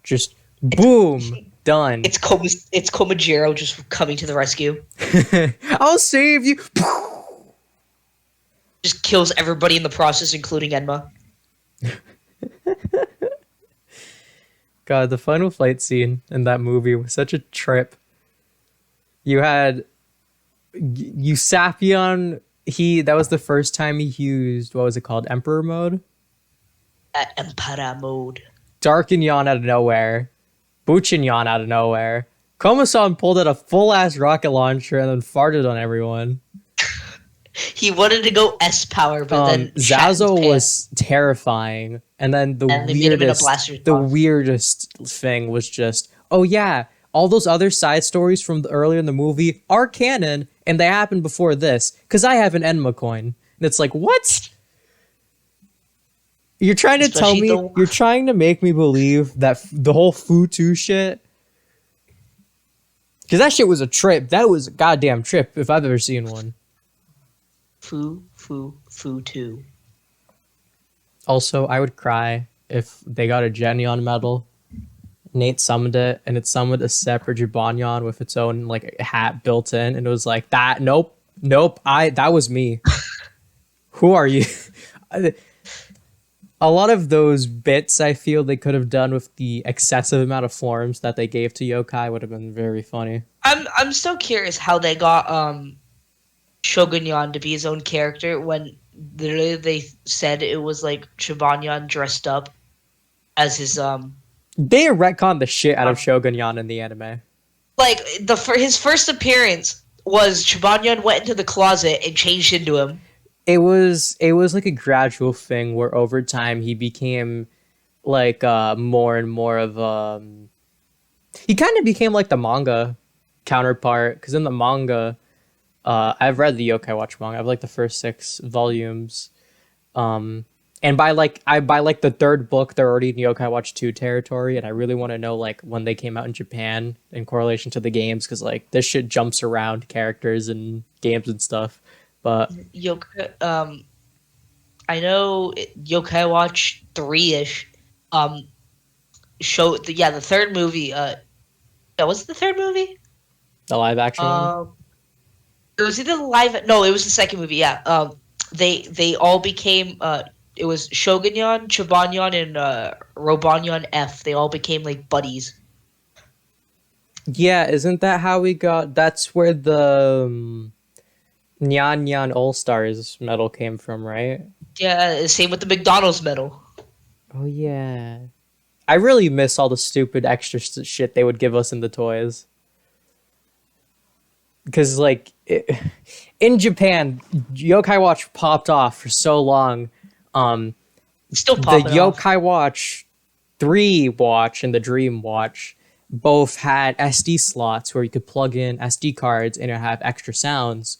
Just It's boom, done. it's Komajiro just coming to the rescue. I'll save you. Just kills everybody in the process, including Enma. God, the final fight scene in that movie was such a trip. You had Usapion. That was the first time he used what was it called, Emperor mode. At Empara mode. Darkinyan out of nowhere, Buchinyan out of nowhere. Komasan pulled out a full ass rocket launcher and then farted on everyone. He wanted to go S power, but then shat his Zazo pants, was terrifying, and then and they made him in a blaster the box. weirdest thing was just, oh yeah, all those other side stories from earlier in the movie are canon, and they happened before this, because I have an Enma coin. And it's like, what? You're trying to tell Especially me, the you're trying to make me believe that the whole Futu shit, because that shit was a trip. That was a goddamn trip if I've ever seen one. Fu 2. Also, I would cry if they got a Genion medal. Nate summoned it, and it summoned a separate Jibanyan with its own like hat built in, and it was like that. Nope, nope. That was me. Who are you? A lot of those bits I feel they could have done with the excessive amount of forms that they gave to Yokai would have been very funny. I'm still curious how they got Shogunyan to be his own character when literally they said it was like Shibanyan dressed up as his They retconned the shit out of Um, Shogunyan in the anime. like the for his first appearance was Chibanyan went into the closet and changed into him. It was like a gradual thing where over time he became like more and more of he kind of became like the manga counterpart because in the manga I've read the Yokai Watch manga. I've like the first 6 volumes. Um, and by like the third book, they're already in Yokai Watch 2 territory, and I really want to know like when they came out in Japan in correlation to the games, because like this shit jumps around characters and games and stuff. But Yokai, I know Yokai Watch 3-ish. Um, the third movie. Yeah, was it the third movie? the live action one, Um, it was either the live. No, it was the second movie. Yeah. They all became. It was Shogunyan, Chibanyan, and Robanyan F. They all became like buddies. yeah, isn't that how we got? That's where the Nyan Nyan All Stars medal came from, right? Yeah. Same with the McDonald's medal. Oh yeah. I really miss all the stupid extra shit they would give us in the toys. Because like in Japan, Yokai Watch popped off for so long. Um, Still the popping off. Yokai Watch 3 watch and the Dream Watch both had SD slots where you could plug in SD cards and it have extra sounds.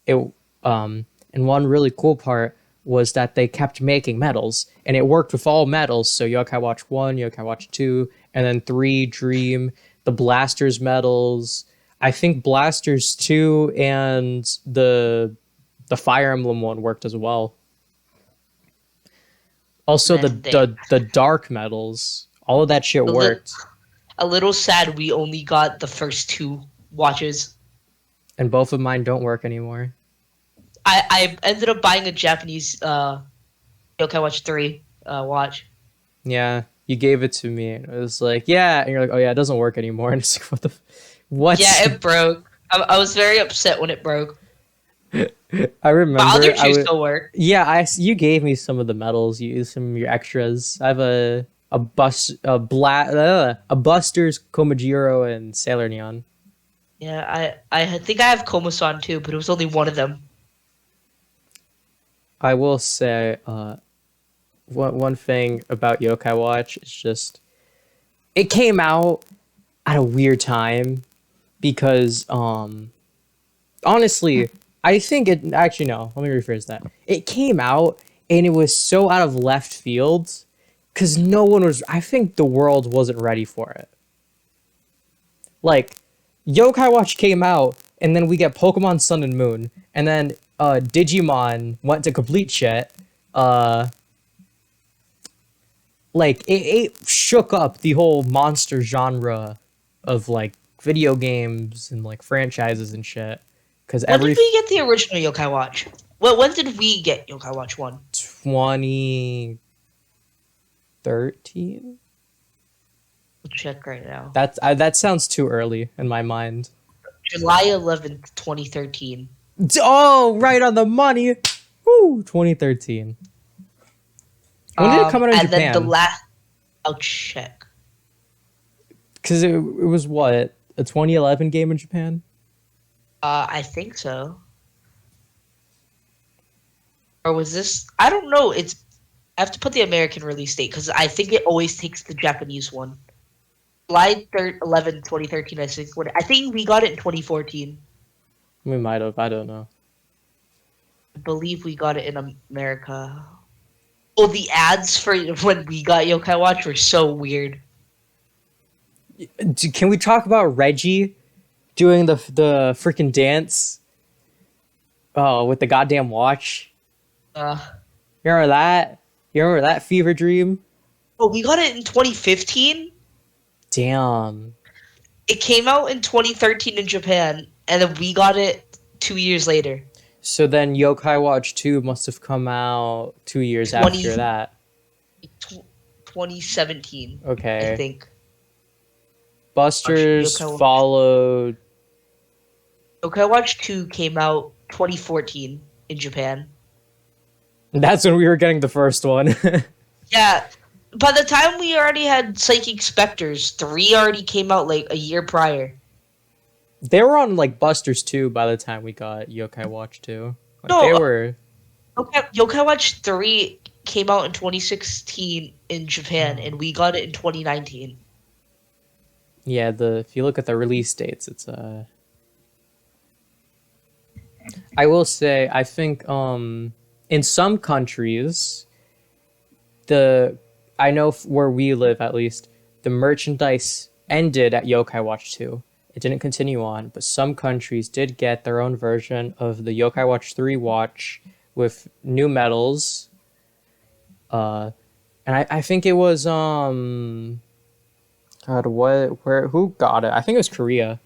It and one really cool part was that they kept making medals and it worked with all medals. So Yokai Watch 1, Yokai Watch 2, and then 3 Dream, the Blasters medals. I think Blasters 2 and the Fire Emblem one worked as well. Also Man, the dark medals. All of that shit a little, worked. a little sad. We only got the first two watches. And both of mine don't work anymore. I ended up buying a Japanese Yokai Watch 3 watch. Yeah, you gave it to me. And it was like, yeah, and you're like, oh yeah, it doesn't work anymore. And it's like, what? Yeah, it broke. I was very upset when it broke. I My remember. other two still work. Yeah, you gave me some of the medals. You used some of your extras. I have a Buster's, Komajiro, and Sailor Neon. Yeah, I think I have Komasan too, but it was only one of them. I will say, one thing about Yokai Watch is just it came out at a weird time because honestly, I think it actually no, let me rephrase that. It came out and it was so out of left field because no one was I think the world wasn't ready for it. Like Yokai Watch came out and then we get Pokemon Sun and Moon and then Digimon went to complete shit. Like it shook up the whole monster genre of like video games and like franchises and shit. Because When every did we get the original Yokai Watch? Well, when did we get Yokai Watch 1? 2013, We'll check right now. that sounds too early in my mind. July 11th, 2013. Oh, right on the money. Woo, 2013. When did it come out in And then the Japan? last... I'll check. Because it was what, a 2011 game in Japan? I think so. Or was this... I don't know. I have to put the American release date, because I think it always takes the Japanese one. July 11th, 2013, I think. I think we got it in 2014. We might have. I don't know. I believe we got it in America. Oh, the ads for when we got Yokai Watch were so weird. Can we talk about Reggie doing the freaking dance? Oh, with the goddamn watch. Uh, You remember that? You remember that fever dream? oh, we got it in 2015. Damn. It came out in 2013 in Japan, and then we got it 2 years later. So then Yokai Watch 2 must have come out 2 years 20 after that. 2017, I Okay. think. Busters Yokai Watch. followed. Yokai Watch 2 came out 2014 in Japan. That's when we were getting the first one. Yeah, By the time we already had Psychic Specters, 3 already came out like a year prior. They were on like Busters too by the time we got Yokai Watch 2. Like they No, were. Yokai Watch 3 came out in 2016 in Japan, and we got it in 2019. Yeah, the if you look at the release dates, it's I will say I think in some countries the I know where we live at least the merchandise ended at Yokai Watch 2. It didn't continue on, but some countries did get their own version of the Yokai Watch 3 watch with new medals. And I think it was God, who got it? I think it was Korea.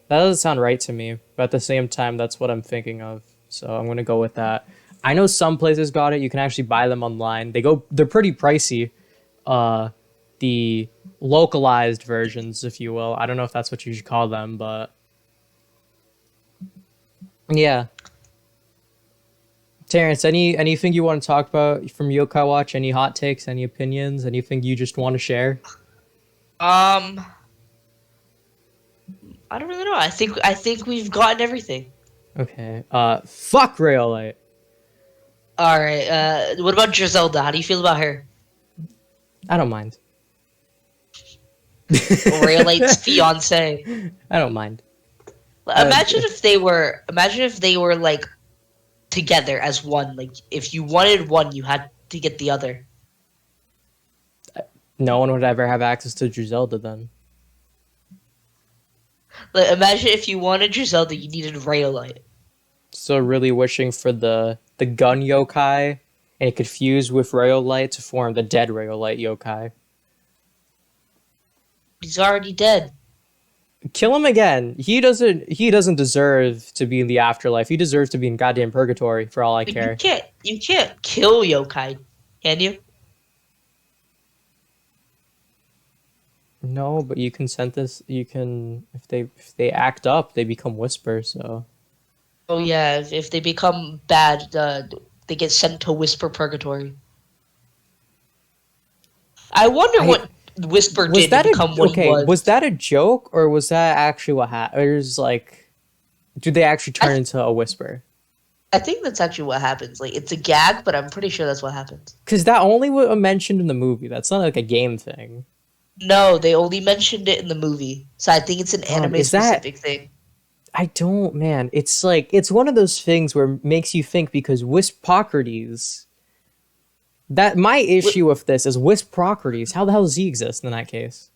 That doesn't sound right to me, but at the same time, that's what I'm thinking of. So I'm gonna go with that. I know some places got it. You can actually buy them online. They're pretty pricey. The localized versions, if you will. I don't know if that's what you should call them, but yeah. Terrence, anything you want to talk about from Yokai Watch? Any hot takes? Any opinions? Anything you just want to share? Um, I don't really know. I think we've gotten everything. Okay. Fuck Rayolite. All right. What about Griselda? How do you feel about her? I don't mind. Raylight's fiance. I don't mind. Imagine if they were. Imagine if they were like together as one. Like if you wanted one, you had to get the other. No one would ever have access to Griselda then. Like imagine if you wanted Griselda, you needed Raylight. So really wishing for the gun yokai, and it could fuse with Rayolite to form the dead Rayolite yokai. He's already dead. Kill him again. He doesn't deserve to be in the afterlife. He deserves to be in goddamn purgatory for all I But care. you can't kill yokai, can you? No, but you can send this. You can if they act up, they become Whisper. So Oh yeah, if they become bad, they get sent to Whisper Purgatory. I wonder I what Whisper was did to that a become what he okay? was. Was that a joke or was that actually what happened? Or is like, do they actually I, turn into a Whisper? I think that's actually what happens. Like it's a gag, but I'm pretty sure that's what happens. Because that only was mentioned in the movie. That's not like a game thing. No, they only mentioned it in the movie, so I think it's an anime Is that? specific thing. I don't, man. It's like it's one of those things where it makes you think because Wispocrates. That my issue with this is Wispocrates. How the hell does he exist in that case?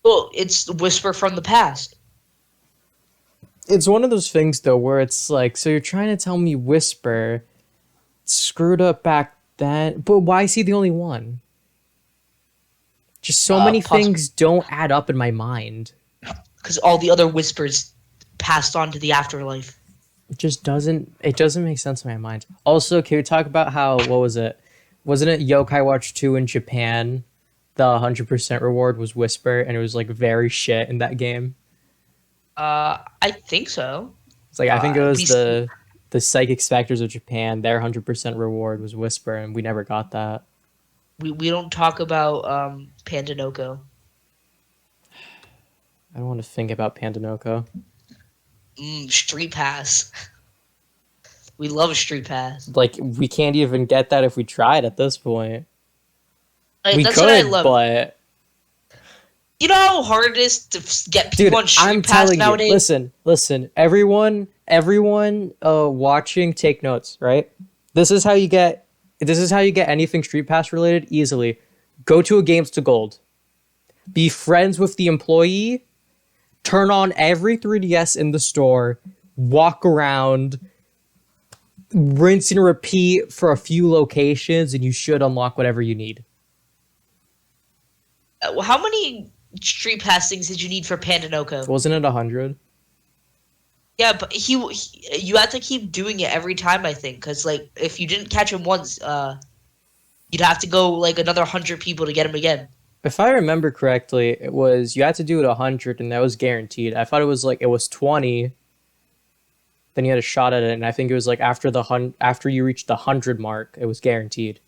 Well, it's the Whisper from the past. It's one of those things though where it's like, so you're trying to tell me Whisper screwed up back then, but why is he the only one? Just so many Possibly things don't add up in my mind. because all the other Whispers passed on to the afterlife. It doesn't make sense in my mind. Also, can we talk about how what was it? Wasn't it Yokai Watch 2 in Japan? The 100% reward was Whisper and it was like very shit in that game. I think so. It's like I think it At was least the Psychic Specters of Japan, their 100% reward was Whisper and we never got that. we don't talk about Pandanoko. I don't want to think about Pandanoko. Street Pass. We love Street Pass. Like we can't even get that if we tried at this point. Like, We that's what I could, love. but You know how hard it is to get dude, people on Street I'm Pass telling you. nowadays? Listen. Everyone, watching, take notes. Right. This is how you get. This is how you get anything Street Pass related easily. Go to a Games to Gold. Be friends with the employee. Turn on every 3DS in the store. Walk around. Rinse and repeat for a few locations, and you should unlock whatever you need. How many Street Pass things did you need for Pandanoko? Wasn't it 100? Yeah, but you had to keep doing it every time, I think, because like if you didn't catch him once, you'd have to go like another 100 people to get him again. If I remember correctly, it was you had to do it 100, and that was guaranteed. I thought it was like it was 20. Then you had a shot at it, and I think it was like after you reached the 100 mark, it was guaranteed.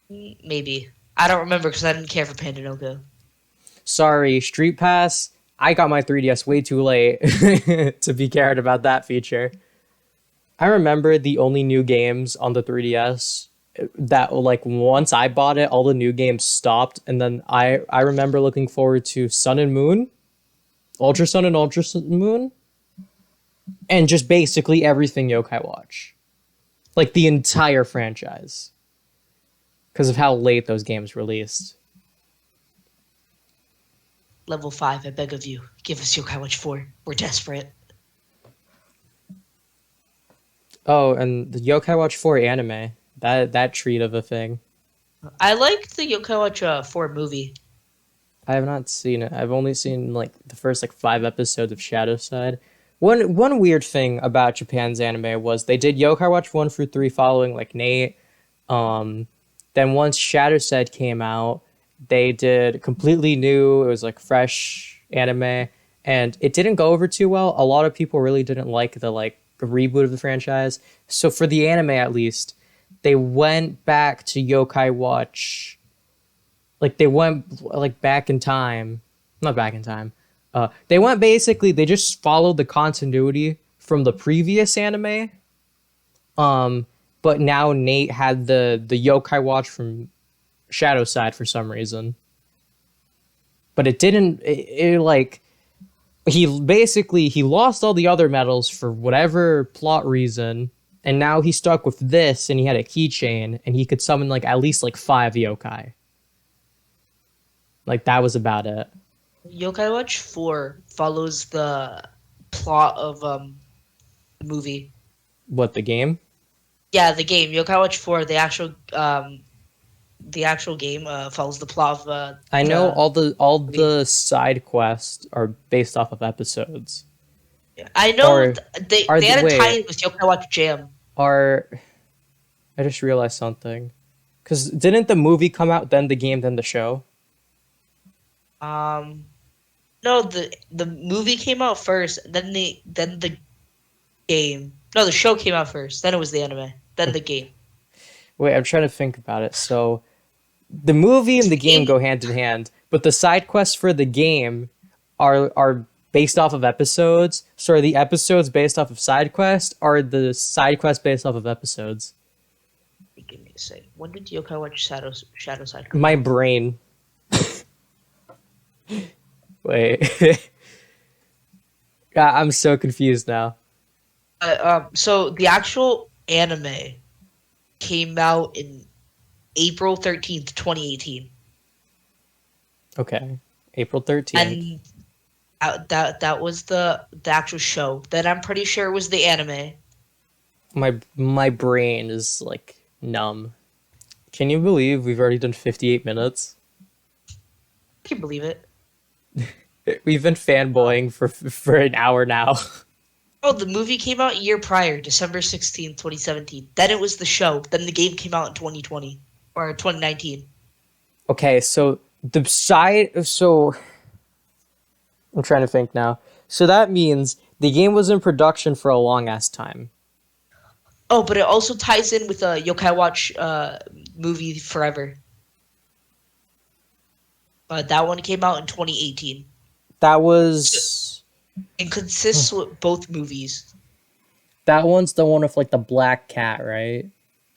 Maybe. I don't remember because I didn't care for Pandanoka. Sorry, Street Pass. I got my 3DS way too late to be cared about that feature. I remember the only new games on the 3DS that like once I bought it, all the new games stopped, and then I remember looking forward to Sun and Moon, Ultra Sun and Ultra Moon, and just basically everything Yokai Watch, like the entire franchise, because of how late those games released. Level 5, I beg of you. Give us Yokai Watch 4. We're desperate. Oh, and the Yokai Watch 4 anime, that treat of a thing. I liked the Yokai Watch 4 movie. I have not seen it. I've only seen like the first like 5 episodes of Shadow Side. One weird thing about Japan's anime was they did Yokai Watch 1 through 3 following like Nate. Um, then once Shadow Side came out, they did completely new. It was like fresh anime, and it didn't go over too well. A lot of people really didn't like the like reboot of the franchise. So for the anime at least, they went back to Yokai Watch, like they went like back in time, not back in time. They went basically. They just followed the continuity from the previous anime. But now Nate had the Yokai Watch from Shadow Side for some reason. But it didn't. It like he lost all the other medals for whatever plot reason, and now he's stuck with this, and he had a keychain, and he could summon like at least like 5 yokai. Like that was about it. Yokai Watch 4 follows the plot of the movie. What, the game? Yeah, the game Yokai Watch 4, the actual game follows the plot of I know the all movie. the side quests are based off of episodes. I know Or are they the had a wait tie-in with Yokai Watch Jam. are I just realized something. Because didn't the movie come out, then the game, then the show? Um, no, the movie came out first, then the game. No, the show came out first. Then it was the anime. Then the game. Wait, I'm trying to think about it. So the movie and the game Game. go hand in hand, but the side quests for the game are based off of episodes. So are the episodes based off of side quests? Are the side quests based off of episodes? Give me a sec. When did Yokai Watch Shadow Side come My out? brain. Wait. God, I'm so confused now. So the actual anime came out in April 13th, 2018, Okay. April 13th. and that was the actual show. Then I'm pretty sure it was the anime. My brain is like numb. Can you believe we've already done 58 minutes? I can believe it. We've been fanboying for an hour now. Oh, the movie came out a year prior, December 16th, 2017. Then it was the show. Then the game came out in 2020 or 2019. Okay, so I'm trying to think now. So that means the game was in production for a long ass time. Oh, but it also ties in with a Yokai Watch movie Forever. That one came out in 2018 That was and consists with both movies. that one's the one with like the black cat, right?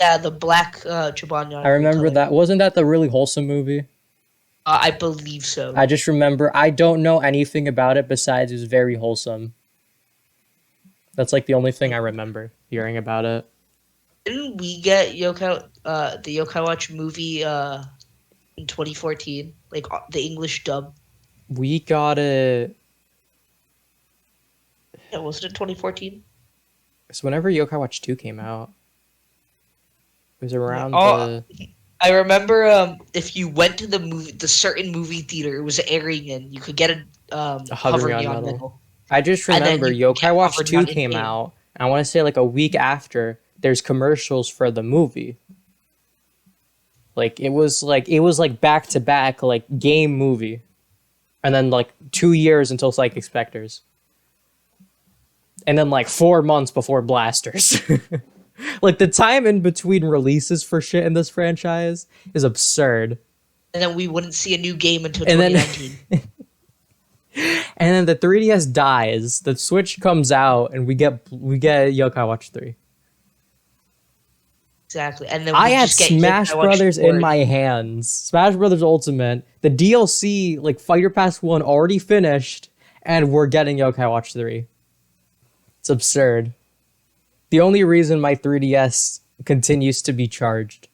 Yeah, the black I Chobanya remember recolor. that. Wasn't that the really wholesome movie? I believe so. I just remember I don't know anything about it besides it was very wholesome. That's like the only thing I remember hearing about it. Didn't we get the Yokai Watch movie in 2014? Like the English dub. We got it. Yeah, was it 2014? So whenever Yokai Watch 2 came out, it was Yeah. around Oh, the I remember if you went to the certain movie theater it was airing in, you could get a Hover hover Neon neon Medal. medal, I just and then remember you could get Yokai Watch hover 2 neon in came game. out, and I want to say like a week after, there's commercials for the movie. Like it was like back to back like game movie. And then like 2 years until Psychic Specters. And then like 4 months before Blasters. Like the time in between releases for shit in this franchise is absurd. And then we wouldn't see a new game until And then 2019. and then the 3DS dies, the Switch comes out, and we get Yokai Watch 3. Exactly. And then I we had just get Smash Yokai Watch Brothers 4 in my hands. Smash Brothers Ultimate, the DLC, like Fighter Pass 1 already finished, and we're getting Yokai Watch 3. It's absurd. The only reason my 3DS continues to be charged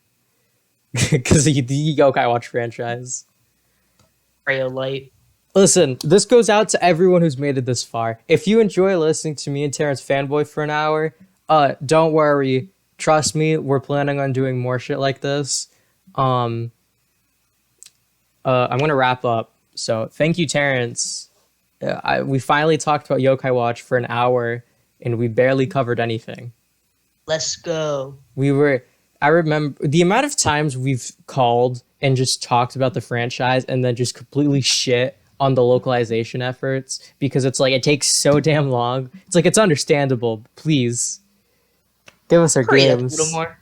because of the Yokai Watch franchise. Rayo Light. Listen, this goes out to everyone who's made it this far. If you enjoy listening to me and Terrence fanboy for an hour, don't worry. Trust me, we're planning on doing more shit like this. I'm gonna wrap up. So thank you, Terrence. We finally talked about Yokai Watch for an hour, and we barely covered anything. Let's go. I remember the amount of times we've called and just talked about the franchise and then just completely shit on the localization efforts because it's like it takes so damn long. It's like it's understandable. Please give us our Hurry up a games. little more.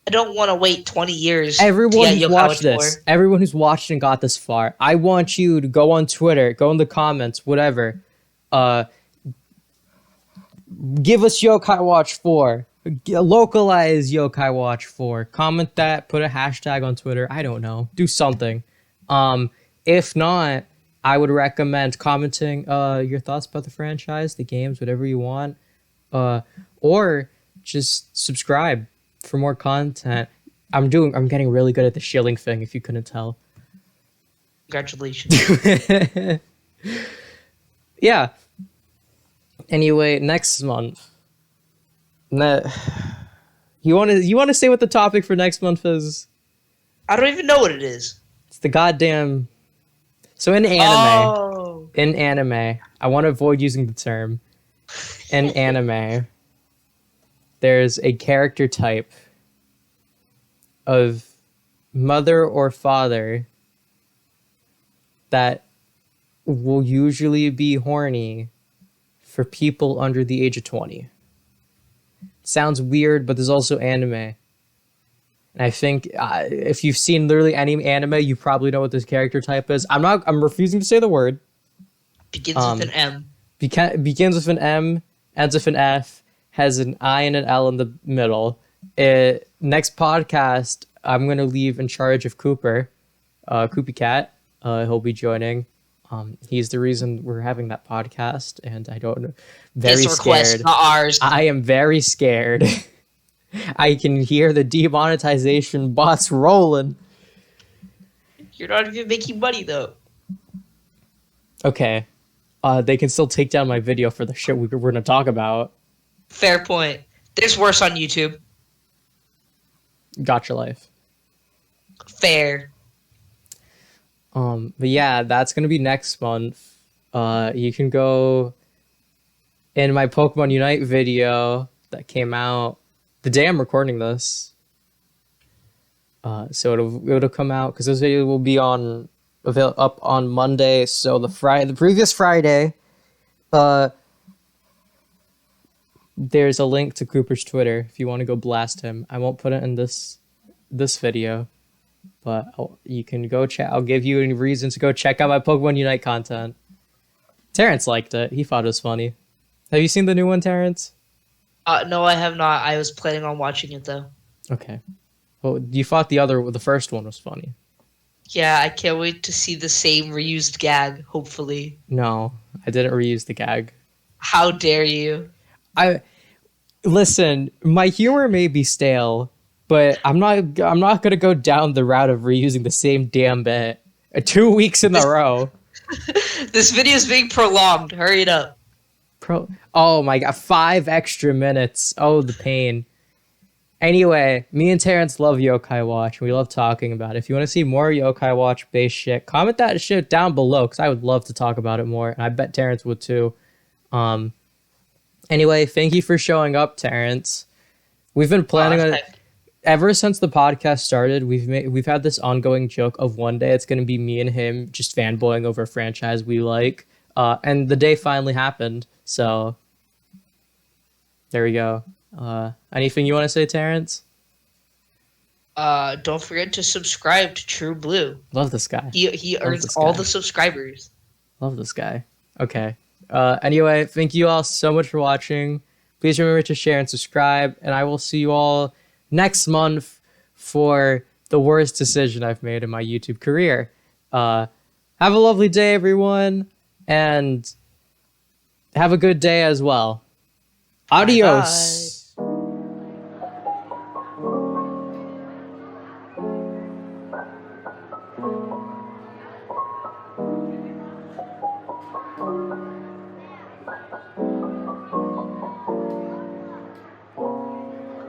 I don't want to wait 20 years. Everyone to who's get Yokai watched Watch this, 4. everyone who's watched and got this far, I want you to go on Twitter, go in the comments, whatever. Give us Yokai Watch 4. Localize Yokai Watch 4. Comment that, put a hashtag on Twitter. I don't know. Do something. If not, I would recommend commenting your thoughts about the franchise, the games, whatever you want. Or just subscribe for more content. I'm getting really good at the shilling thing, if you couldn't tell. Congratulations. Yeah. Anyway, next month. You want to say what the topic for next month is? I don't even know what it is. It's the goddamn. So in anime, I want to avoid using the term. In anime, there's a character type of mother or father that will usually be horny for people under the age of 20. Sounds weird, but there's also anime. And I think if you've seen literally any anime, you probably know what this character type is. I'm refusing to say the word. Begins with an M. Begins with an M, ends with an F, has an I and an L in the middle. Next podcast, I'm going to leave in charge of Cooper, Koopy Cat. He'll be joining. He's the reason we're having that podcast, and I don't know. Very His request, scared. not ours. I am very scared. I can hear the demonetization bots rolling. You're not even making money, though. Okay. They can still take down my video for the shit we're going to talk about. Fair point. There's worse on YouTube. Gotcha life. Fair. But yeah, that's gonna be next month. You can go in my Pokemon Unite video that came out the day I'm recording this. So it'll come out because this video will be up on Monday. So the previous Friday, there's a link to Cooper's Twitter if you want to go blast him. I won't put it in this video. But you can go check. I'll give you any reason to go check out my Pokemon Unite content. Terrence liked it. He thought it was funny. Have you seen the new one, Terrence? No, I have not. I was planning on watching it, though. Okay. Well, you thought the first one was funny. Yeah, I can't wait to see the same reused gag, hopefully. No, I didn't reuse the gag. How dare you? Listen, my humor may be stale, but I'm not gonna go down the route of reusing the same damn bit 2 weeks in a row. This video is being prolonged. Hurry it up. Oh my god, 5 extra minutes. Oh, the pain. Anyway, me and Terrence love Yokai Watch. We love talking about it. If you want to see more Yokai Watch based shit, comment that shit down below because I would love to talk about it more, and I bet Terrence would too. Anyway, thank you for showing up, Terrence. We've been planning on it. Ever since the podcast started, we've had this ongoing joke of one day it's going to be me and him just fanboying over a franchise we like. And the day finally happened. So there we go. I Anything you want to say, Terrence? Don't forget to subscribe to True Blue. Love this guy. He Love earns this all guy. the subscribers. Love this guy. Okay. Anyway, thank you all so much for watching. Please remember to share and subscribe, and I will see you all next month for the worst decision I've made in my YouTube career. Have a lovely day, everyone, and have a good day as well. Bye Adios. bye.